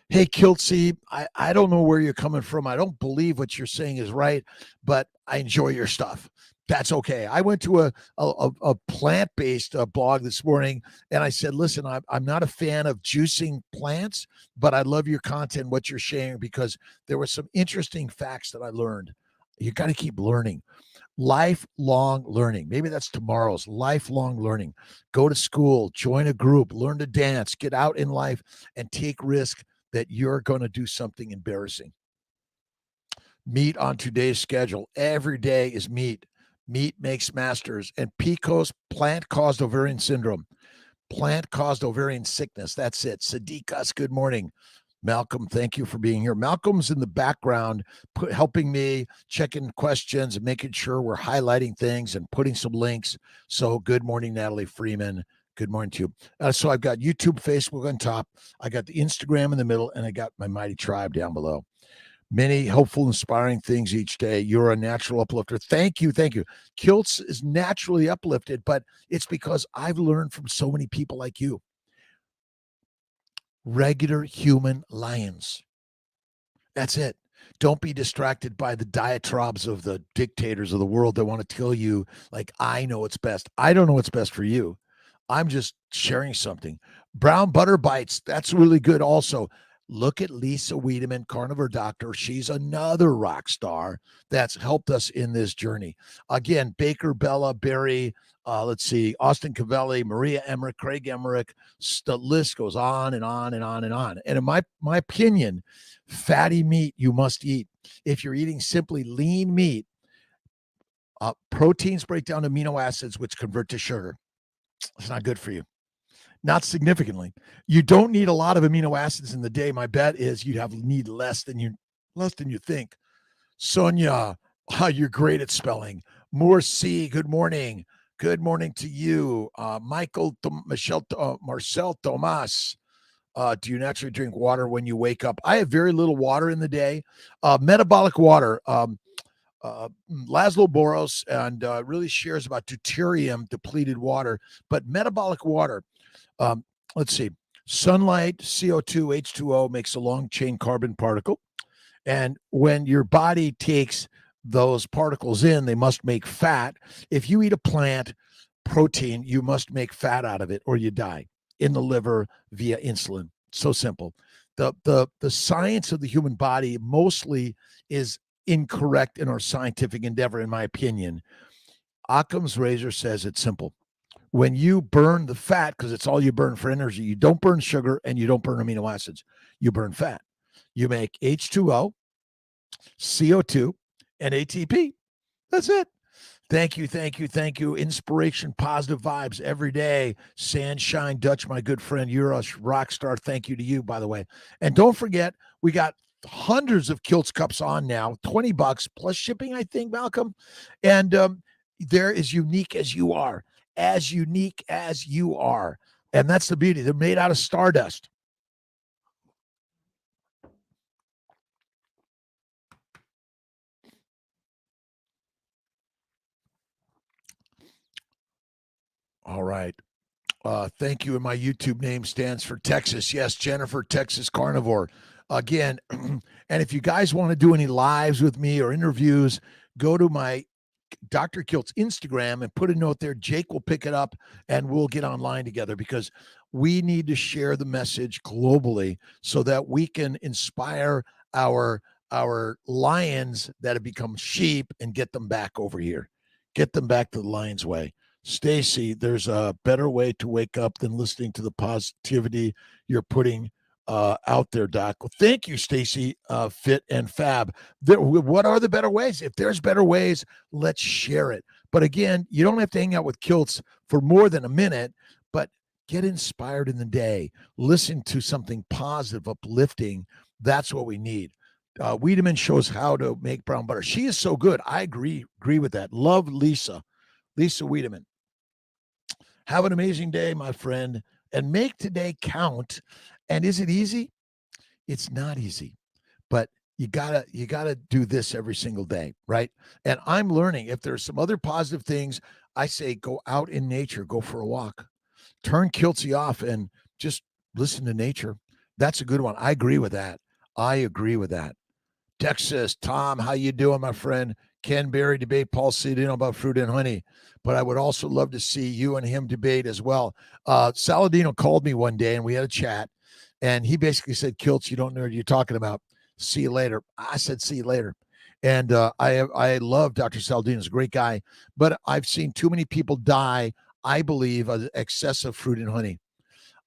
Hey, Kiltz, I don't know where you're coming from. I don't believe what you're saying is right, but I enjoy your stuff. That's okay. I went to a plant-based blog this morning, and I said, listen, I'm not a fan of juicing plants, but I love your content, what you're sharing, because there were some interesting facts that I learned. You got to keep learning. Lifelong learning. Maybe that's tomorrow's lifelong learning. Go to school, join a group, learn to dance, get out in life, and take risk that you're going to do something embarrassing. Meat on today's schedule. Every day is meat. Meat makes masters. And PCOS, plant-caused ovarian syndrome. Plant-caused ovarian sickness. That's it. Sadiqas, good morning. Malcolm, thank you for being here. Malcolm's in the background, helping me, checking questions and making sure we're highlighting things and putting some links. So good morning, Natalie Freeman. Good morning to you. So I've got YouTube, Facebook on top. I got the Instagram in the middle, and I got my mighty tribe down below. Many helpful, inspiring things each day. You're a natural uplifter. Thank you. Kiltz is naturally uplifted, but it's because I've learned from so many people like you. Regular human lions. That's it. Don't be distracted by the diatribes of the dictators of the world that want to tell you, like, I know what's best. I don't know what's best for you. I'm just sharing something. Brown butter bites. That's really good also. Look at Lisa Wiedemann, carnivore doctor. She's another rock star that's helped us in this journey. Again, Baker, Bella, Barry, let's see, Austin Cavelli, Maria Emmerich, Craig Emmerich. The list goes on and on and on and on. And in my opinion, fatty meat you must eat. If you're eating simply lean meat, proteins break down amino acids, which convert to sugar. It's not good for you. Not significantly. You don't need a lot of amino acids in the day. My bet is need less than you think. Sonia, you're great at spelling. Moore C, good morning. Good morning to you. Marcel Tomas. Do you naturally drink water when you wake up? I have very little water in the day. Metabolic water. Laszlo Boros and really shares about deuterium depleted water, but metabolic water. Let's see. Sunlight, CO2, H2O makes a long chain carbon particle. And when your body takes those particles in, they must make fat. If you eat a plant protein, you must make fat out of it or you die in the liver via insulin. So simple. The science of the human body mostly is incorrect in our scientific endeavor, in my opinion. Occam's razor says it's simple. When you burn the fat, because it's all you burn for energy, you don't burn sugar and you don't burn amino acids. You burn fat. You make H2O, CO2, and ATP. That's it. Thank you, thank you, thank you. Inspiration, positive vibes every day. Sunshine Dutch, my good friend, you're a rock star. Thank you to you, by the way. And don't forget, we got hundreds of Kiltz cups on now, $20 plus shipping, I think, Malcolm. And they're as unique as you are, as unique as you are. And that's the beauty. They're made out of stardust. All right. Thank you. And my YouTube name stands for Texas. Yes, Jennifer, Texas Carnivore. Again, and if you guys want to do any lives with me or interviews, go to my Dr. Kiltz Instagram and put a note there. Jake will pick it up and we'll get online together because we need to share the message globally so that we can inspire our lions that have become sheep and get them back over here. Get them back to the lion's way. Stacy, there's a better way to wake up than listening to the positivity you're putting out there, Doc. Well, thank you, Stacy, Fit and Fab. What are the better ways? If there's better ways, let's share it. But again, you don't have to hang out with Kiltz for more than a minute, but get inspired in the day. Listen to something positive, uplifting. That's what we need. Wiedemann shows how to make brown butter. She is so good. I agree with that. Love Lisa Wiedemann. Have an amazing day, my friend, and make today count. And is it easy? It's not easy, but you gotta do this every single day, right? And I'm learning. If there's some other positive things, I say go out in nature, go for a walk, turn Kiltzy off, and just listen to nature. That's a good one. I agree with that. Texas, Tom, how you doing, my friend? Ken Berry debate Paul Saladino about fruit and honey, but I would also love to see you and him debate as well. Saladino called me one day and we had a chat, and he basically said, Kiltz, you don't know what you're talking about. See you later. I said, see you later. And I love Dr. Saladino. He's a great guy, but I've seen too many people die, I believe, of excessive fruit and honey.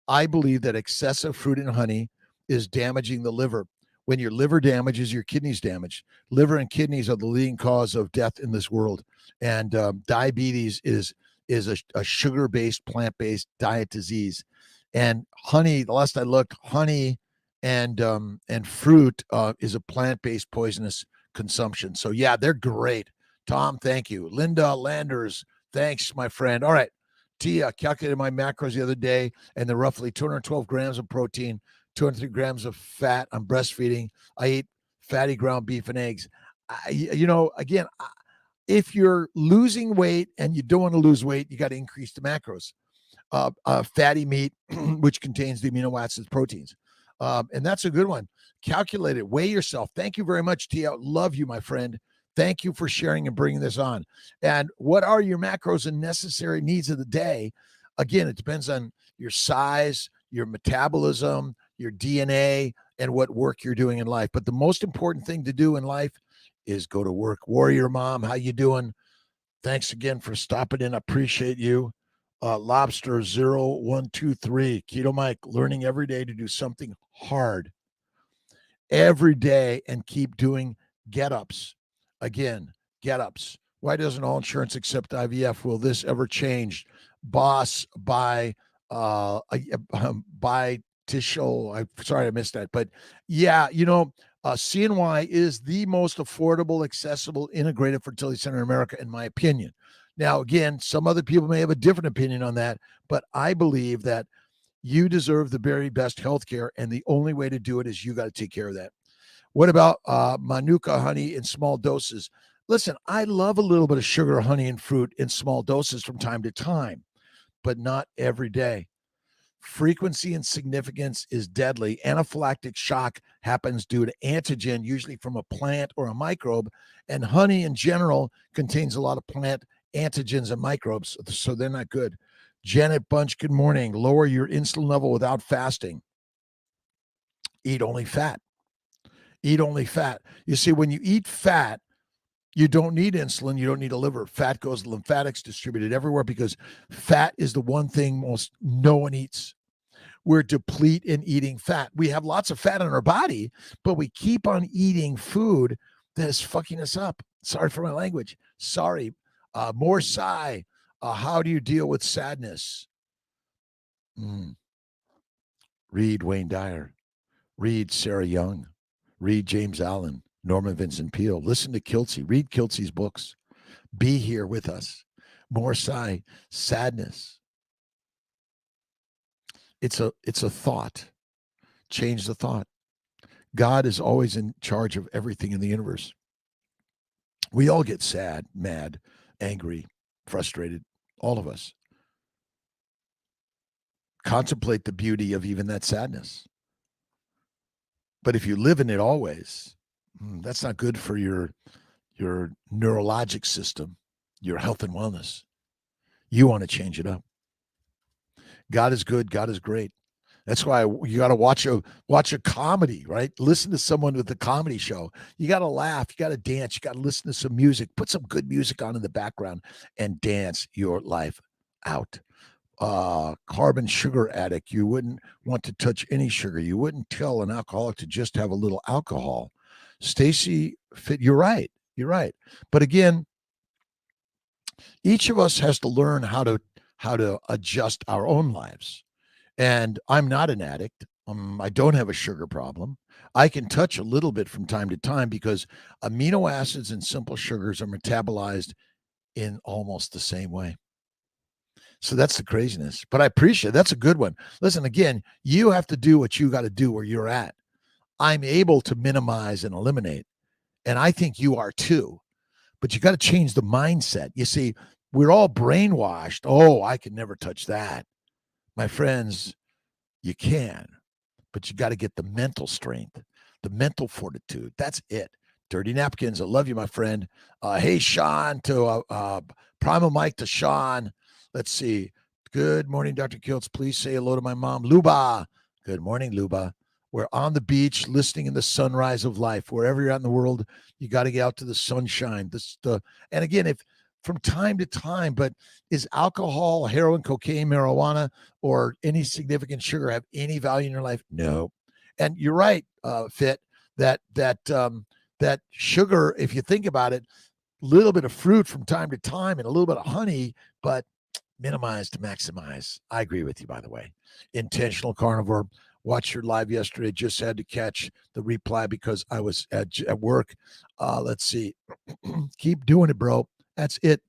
I believe that excessive fruit and honey is damaging the liver. When your liver damages, your kidneys damage. Liver and kidneys are the leading cause of death in this world. And diabetes is a sugar-based, plant-based diet disease. And honey, the last I looked, honey and fruit is a plant-based poisonous consumption. So yeah, they're great. Tom, thank you. Linda Landers, thanks, my friend. All right. Tia, calculated my macros the other day, and they're roughly 212 grams of protein, 203 grams of fat. I'm breastfeeding. I eat fatty ground beef and eggs. Again, if you're losing weight and you don't want to lose weight, you got to increase the macros. Fatty meat, which contains the amino acids, proteins. And that's a good one. Calculate it. Weigh yourself. Thank you very much, Tia. Love you, my friend. Thank you for sharing and bringing this on. And what are your macros and necessary needs of the day? Again, it depends on your size, your metabolism, your DNA, and what work you're doing in life. But the most important thing to do in life is go to work. Warrior Mom, how you doing? Thanks again for stopping in. I appreciate you. Lobster 0123, Keto Mike, learning every day to do something hard every day and keep doing get-ups. Again, get-ups. Why doesn't all insurance accept IVF? Will this ever change? Boss by Tishel. I'm sorry I missed that. But yeah, CNY is the most affordable, accessible, integrated fertility center in America, in my opinion. Now, again, some other people may have a different opinion on that, but I believe that you deserve the very best healthcare, and the only way to do it is you got to take care of that. What about Manuka honey in small doses? Listen, I love a little bit of sugar, honey, and fruit in small doses from time to time, but not every day. Frequency and significance is deadly. Anaphylactic shock happens due to antigen, usually from a plant or a microbe, and honey in general contains a lot of plant antigens and microbes, so they're not good. Janet Bunch, good morning. Lower your insulin level without fasting. Eat only fat. Eat only fat. You see, when you eat fat, you don't need insulin. You don't need a liver. Fat goes to lymphatics, distributed everywhere, because fat is the one thing most no one eats. We're deplete in eating fat. We have lots of fat in our body, but we keep on eating food that is fucking us up. Sorry for my language. Sorry. More Sai, how do you deal with sadness? Read Wayne Dyer. Read Sarah Young. Read James Allen, Norman Vincent Peale. Listen to Kiltz. Read Kiltz's books. Be here with us. More Sai, sadness. It's a thought. Change the thought. God is always in charge of everything in the universe. We all get sad, mad, angry, frustrated, all of us. Contemplate the beauty of even that sadness. But if you live in it always, that's not good for your neurologic system, your health and wellness. You want to change it up. God is good. God is great. That's why you got to watch a comedy, right? Listen to someone with a comedy show. You got to laugh. You got to dance. You got to listen to some music. Put some good music on in the background and dance your life out. Carbon sugar addict. You wouldn't want to touch any sugar. You wouldn't tell an alcoholic to just have a little alcohol. Stacy, you're right. You're right. But again, each of us has to learn how to adjust our own lives. And I'm not an addict. I don't have a sugar problem. I can touch a little bit from time to time because amino acids and simple sugars are metabolized in almost the same way. So that's the craziness. But I appreciate it. That's a good one. Listen, again, you have to do what you got to do where you're at. I'm able to minimize and eliminate. And I think you are too. But you got to change the mindset. You see, we're all brainwashed. Oh, I can never touch that. My friends, you can, but you got to get the mental strength, the mental fortitude. That's it. Dirty Napkins, I love you, my friend. Hey, Sean, to Primal Mike to Sean. Let's see. Good morning, Dr. Kiltz. Please say hello to my mom, Luba. Good morning, Luba. We're on the beach listening in the sunrise of life. Wherever you're at in the world, you got to get out to the sunshine. And again, if from time to time, but is alcohol, heroin, cocaine, marijuana, or any significant sugar have any value in your life? No. And you're right, Fit, that sugar, if you think about it, a little bit of fruit from time to time and a little bit of honey, but minimize to maximize. I agree with you, by the way. Intentional Carnivore. Watched your live yesterday. Just had to catch the reply because I was at work. Let's see. Keep doing it, bro. That's it.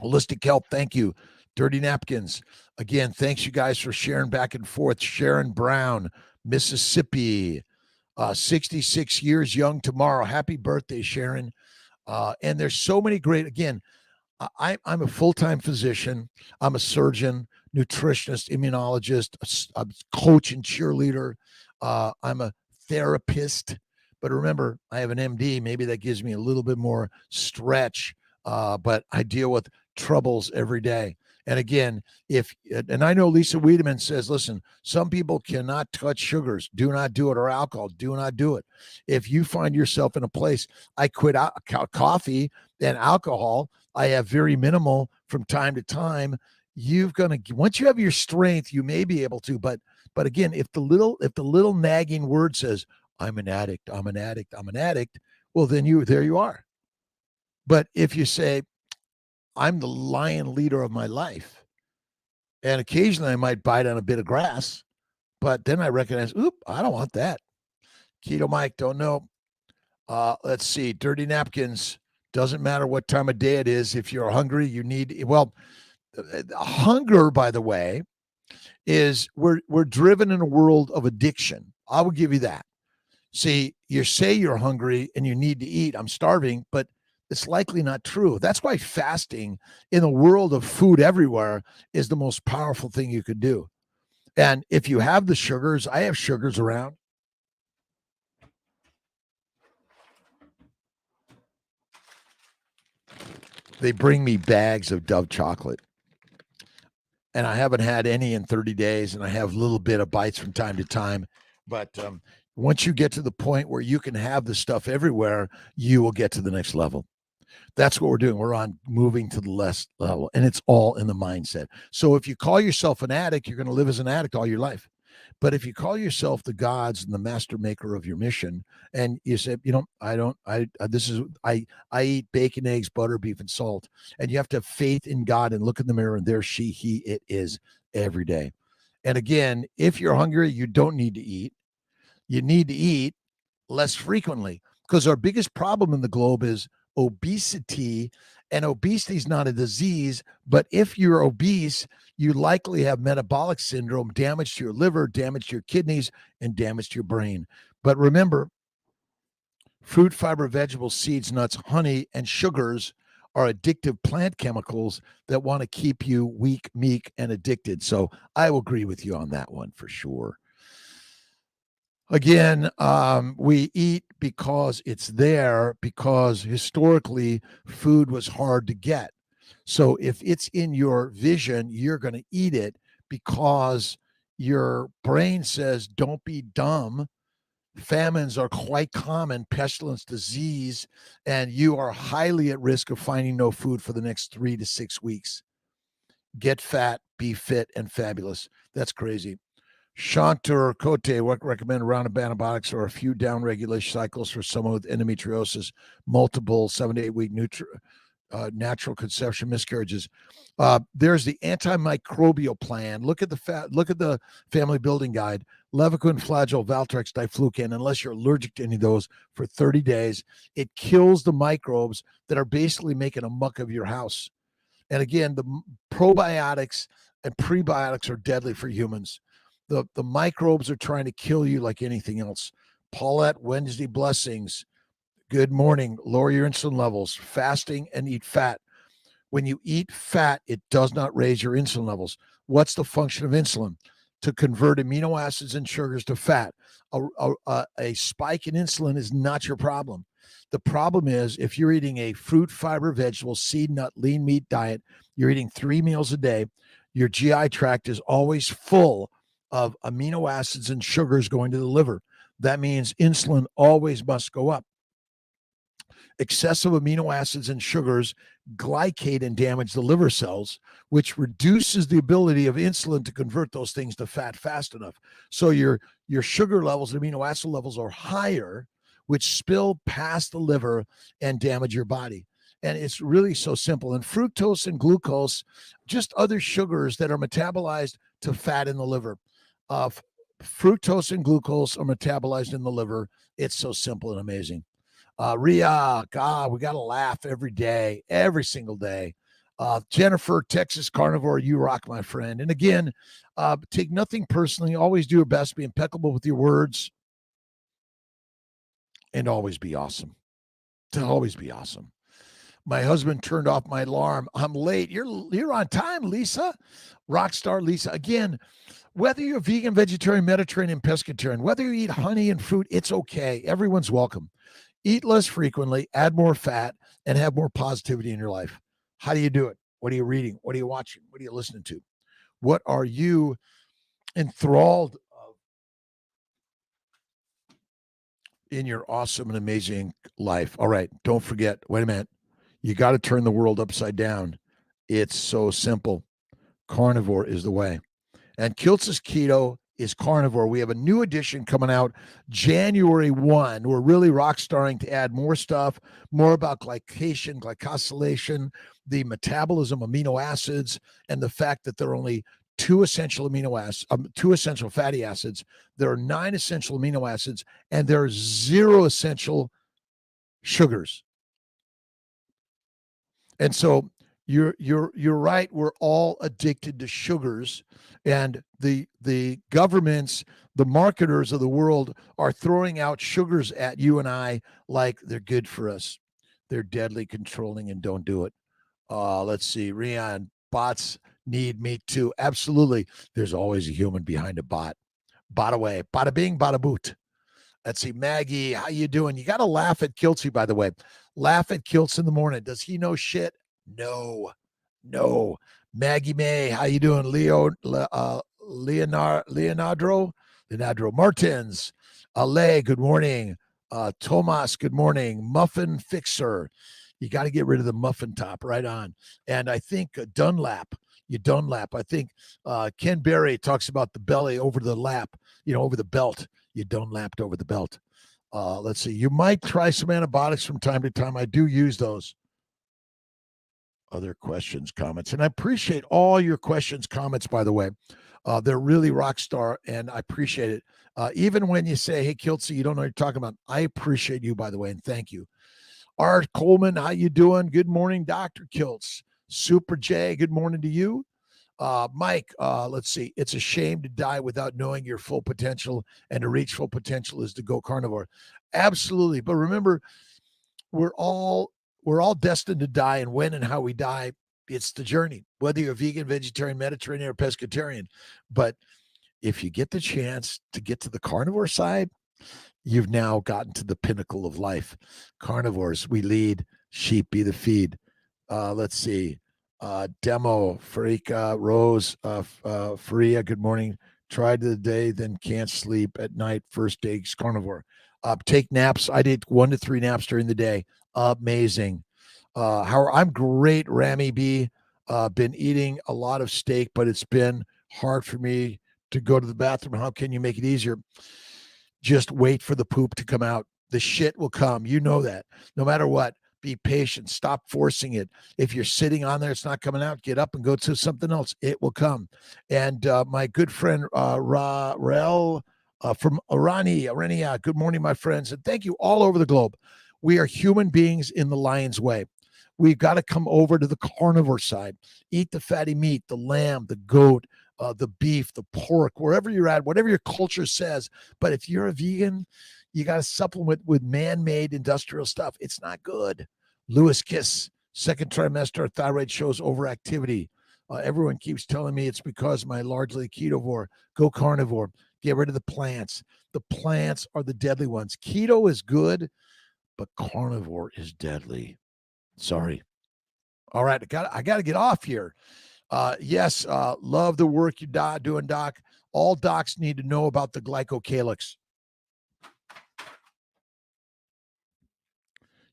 Holistic Health, thank you. Dirty Napkins, again, thanks you guys for sharing back and forth. Sharon Brown, Mississippi, 66 years young tomorrow. Happy birthday, Sharon. And there's so many great, again, I'm a full-time physician. I'm a surgeon, nutritionist, immunologist, a coach and cheerleader. I'm a therapist. But remember, I have an MD. Maybe that gives me a little bit more stretch. But I deal with troubles every day. And again, and I know Lisa Wiedemann says, listen, some people cannot touch sugars. Do not do it, or alcohol. Do not do it. If you find yourself in a place, I quit coffee and alcohol. I have very minimal from time to time. Once you have your strength, you may be able to. But again, if the little nagging word says, I'm an addict, I'm an addict, I'm an addict, well, then there you are. But if you say, I'm the lion leader of my life, and occasionally I might bite on a bit of grass, but then I recognize, I don't want that. Keto Mike, don't know. Let's see. Dirty Napkins, doesn't matter what time of day it is. If you're hungry, you need, hunger, by the way, is we're driven in a world of addiction. I will give you that. See, you say you're hungry and you need to eat. I'm starving, but it's likely not true. That's why fasting in the world of food everywhere is the most powerful thing you could do. And if you have the sugars, I have sugars around. They bring me bags of Dove chocolate. And I haven't had any in 30 days, and I have a little bit of bites from time to time. But once you get to the point where you can have the stuff everywhere, you will get to the next level. That's what we're doing. We're on moving to the next level, and it's all in the mindset. So if you call yourself an addict, you're going to live as an addict all your life. But if you call yourself the gods and the master maker of your mission, and you say, I eat bacon, eggs, butter, beef, and salt, and you have to have faith in God and look in the mirror, and there she, he, it is every day. And again, if you're hungry, you don't need to eat. You need to eat less frequently, because our biggest problem in the globe is obesity. And obesity is not a disease, but if you're obese, you likely have metabolic syndrome, damage to your liver, damage to your kidneys, and damage to your brain. But remember, fruit, fiber, vegetables, seeds, nuts, honey, and sugars are addictive plant chemicals that want to keep you weak, meek, and addicted. So I will agree with you on that one for sure. Again, we eat because it's there, because historically food was hard to get. So if it's in your vision, you're going to eat it because your brain says, don't be dumb. Famines are quite common, pestilence, disease, and you are highly at risk of finding no food for the next 3 to 6 weeks. Get fat, be fit, and fabulous. That's crazy. Chantur Cote recommend a round of antibiotics or a few down regulation cycles for someone with endometriosis, multiple 7 to 8 week natural conception miscarriages. There's the antimicrobial plan. Look at the family building guide. Levaquin, Flagyl, Valtrex, Diflucan. Unless you're allergic to any of those, for 30 days, it kills the microbes that are basically making a muck of your house. And again, the probiotics and prebiotics are deadly for humans. The microbes are trying to kill you like anything else. Paulette, Wednesday blessings. Good morning. Lower your insulin levels. Fasting and eat fat. When you eat fat, it does not raise your insulin levels. What's the function of insulin? To convert amino acids and sugars to fat. A spike in insulin is not your problem. The problem is if you're eating a fruit, fiber, vegetable, seed, nut, lean meat diet, you're eating 3 meals a day, your GI tract is always full of amino acids and sugars going to the liver. That means insulin always must go up. Excessive amino acids and sugars glycate and damage the liver cells, which reduces the ability of insulin to convert those things to fat fast enough. So your sugar levels and amino acid levels are higher, which spill past the liver and damage your body. And it's really so simple. And fructose and glucose, just other sugars that are metabolized to fat in the liver. Fructose and glucose are metabolized in the liver. It's so simple and amazing. Ria, God, we got to laugh every day, every single day. Jennifer, Texas Carnivore, you rock, my friend. And again, take nothing personally. Always do your best. Be impeccable with your words. And always be awesome. To always be awesome. My husband turned off my alarm. I'm late. You're on time, Lisa. Rockstar Lisa. Again, whether you're vegan, vegetarian, Mediterranean, pescatarian, whether you eat honey and fruit, it's okay. Everyone's welcome. Eat less frequently, add more fat, and have more positivity in your life. How do you do it? What are you reading? What are you watching? What are you listening to? What are you enthralled of in your awesome and amazing life? All right, don't forget, wait a minute. You got to turn the world upside down. It's so simple. Carnivore is the way. And Kiltz's Keto is carnivore. We have a new edition coming out January 1. We're really rock starring to add more stuff, more about glycation, glycosylation, the metabolism, amino acids, and the fact that there are only 2 essential fatty acids. There are 9 essential amino acids, and there are 0 essential sugars. And so you're right. We're all addicted to sugars, and the governments, the marketers of the world are throwing out sugars at you and I like they're good for us. They're deadly controlling, and don't do it. Let's see. Rian, bots need meat too. Absolutely. There's always a human behind a bot. Bot away. Bada bing, bada boot. Let's see. Maggie, how you doing? You got to laugh at Kiltz, by the way. Laugh at Kiltz in the morning. Does he know shit? No. Maggie May, how you doing? Leonardo Martins. Ale, good morning. Tomas, good morning. Muffin Fixer. You got to get rid of the muffin top. Right on. And I think Dunlap, you Dunlap. I think Ken Berry talks about the belly over the lap, over the belt. You Dunlapped over the belt. Let's see. You might try some antibiotics from time to time. I do use those. Other questions, comments, and I appreciate all your questions, comments, by the way. They're really rock star, and I appreciate it. Even when you say, hey, Kiltz, you don't know what you're talking about, I appreciate you, by the way, and thank you. Art Coleman, how you doing? Good morning, Dr. Kiltz. Super J, good morning to you. Mike, let's see. It's a shame to die without knowing your full potential, and to reach full potential is to go carnivore. Absolutely. But remember, we're all destined to die, and when and how we die, it's the journey, whether you're vegan, vegetarian, Mediterranean, or pescatarian. But if you get the chance to get to the carnivore side, you've now gotten to the pinnacle of life. Carnivores, we lead, sheep be the feed. Let's see. Demo, Farika, Rose, Faria, good morning. Tried the day, then can't sleep at night. First day's carnivore. Take naps. I did 1 to 3 naps during the day. Amazing. I'm great, Rami B. Been eating a lot of steak, but it's been hard for me to go to the bathroom. How can you make it easier? Just wait for the poop to come out. The shit will come. You know that. No matter what, be patient. Stop forcing it. If you're sitting on there, it's not coming out, get up and go to something else. It will come. And my good friend, Rael from Arania, good morning, my friends. And thank you all over the globe. We are human beings in the lion's way. We've got to come over to the carnivore side. Eat the fatty meat, the lamb, the goat, the beef, the pork, wherever you're at, whatever your culture says. But if you're a vegan, you got to supplement with man-made industrial stuff. It's not good. Lewis Kiss, second trimester, thyroid shows overactivity. Everyone keeps telling me it's because my largely ketovore. Go carnivore. Get rid of the plants. The plants are the deadly ones. Keto is good, but carnivore is deadly. Sorry. All right, I got to get off here. Yes, love the work you're doing, Doc. All docs need to know about the glycocalyx.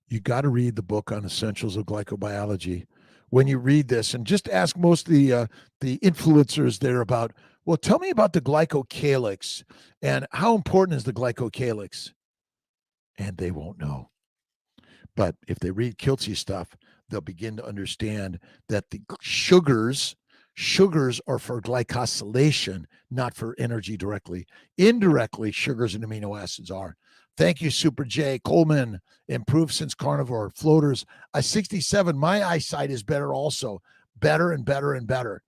You got to read the book on essentials of glycobiology. When you read this, and just ask most of the influencers there about, well, tell me about the glycocalyx and how important is the glycocalyx? And they won't know. But if they read Kiltzy stuff, they'll begin to understand that the sugars are for glycosylation, not for energy directly. Indirectly, sugars and amino acids are. Thank you, Super J. Coleman, improved since carnivore. Floaters, 67. My eyesight is better also. Better and better and better.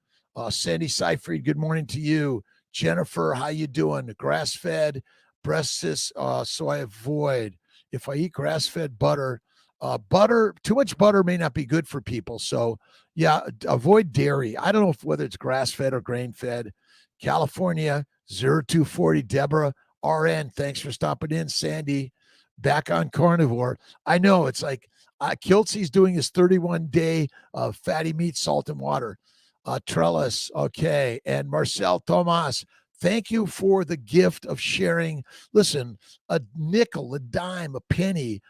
Sandy Seyfried, good morning to you. Jennifer, how you doing? Grass-fed, breast cysts, so I avoid. If I eat grass-fed butter, too much butter may not be good for people. So yeah, avoid dairy. I don't know whether it's grass-fed or grain-fed. California, 0240, Deborah, RN, thanks for stopping in. Sandy, back on carnivore. I know it's like Kiltzy's doing his 31-day fatty meat, salt, and water. Trellis, okay. And Marcel Thomas, thank you for the gift of sharing. Listen, a nickel, a dime, a penny,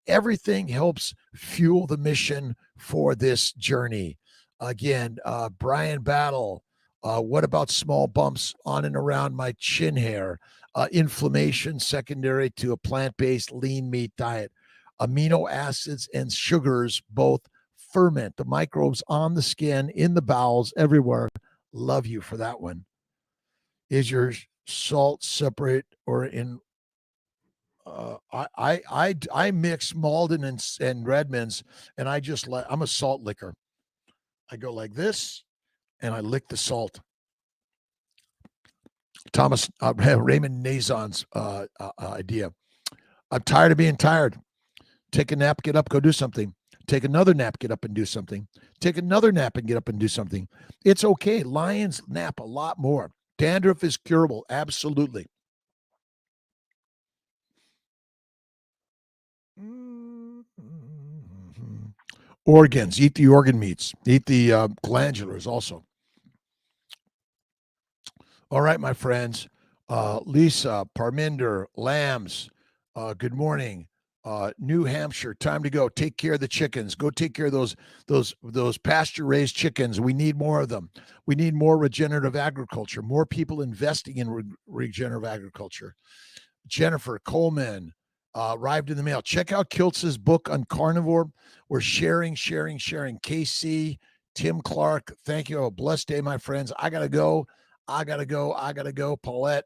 everything helps fuel the mission for this journey. Again, Brian Battle, what about small bumps on and around my chin hair? Inflammation secondary to a plant-based lean meat diet. Amino acids and sugars both ferment. The microbes on the skin, in the bowels, everywhere. Love you for that one. Is your salt separate or in I mix Malden and Redmond's, and I'm a salt licker. I go like this, and I lick the salt. Thomas Raymond Nazon's idea. I'm tired of being tired. Take a nap, get up, go do something. Take another nap, get up and do something. Take another nap and get up and do something. It's okay. Lions nap a lot more. Dandruff is curable. Absolutely. Organs. Eat the organ meats. Eat the glandulars also. All right, my friends. Lisa, Parminder, Lambs, good morning. New Hampshire, time to go. Take care of the chickens. Go take care of those pasture raised chickens. We need more of them. We need more regenerative agriculture. More people investing in regenerative agriculture. Jennifer Coleman arrived in the mail. Check out Kiltz's book on carnivore. We're sharing. KC, Tim Clark, thank you. Have a blessed day, my friends. I gotta go. Paulette,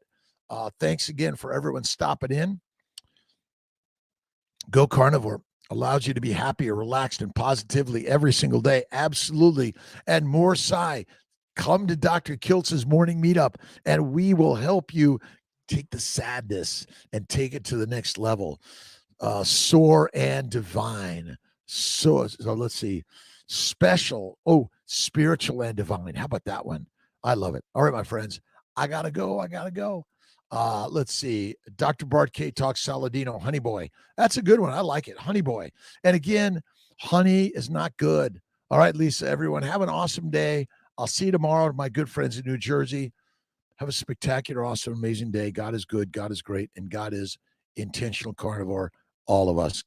thanks again for everyone stopping in. Go Carnivore allows you to be happier, relaxed, and positively every single day. Absolutely. And more come to Dr. Kiltz's morning meetup, and we will help you take the sadness and take it to the next level. Soar and divine. So let's see. Special. Oh, spiritual and divine. How about that one? I love it. All right, my friends. I gotta go. Let's see. Dr. Bart K talks Saladino, Honey Boy. That's a good one. I like it. Honey Boy. And again, honey is not good. All right, Lisa, everyone, have an awesome day. I'll see you tomorrow, my good friends in New Jersey. Have a spectacular, awesome, amazing day. God is good. God is great. And God is intentional carnivore. All of us.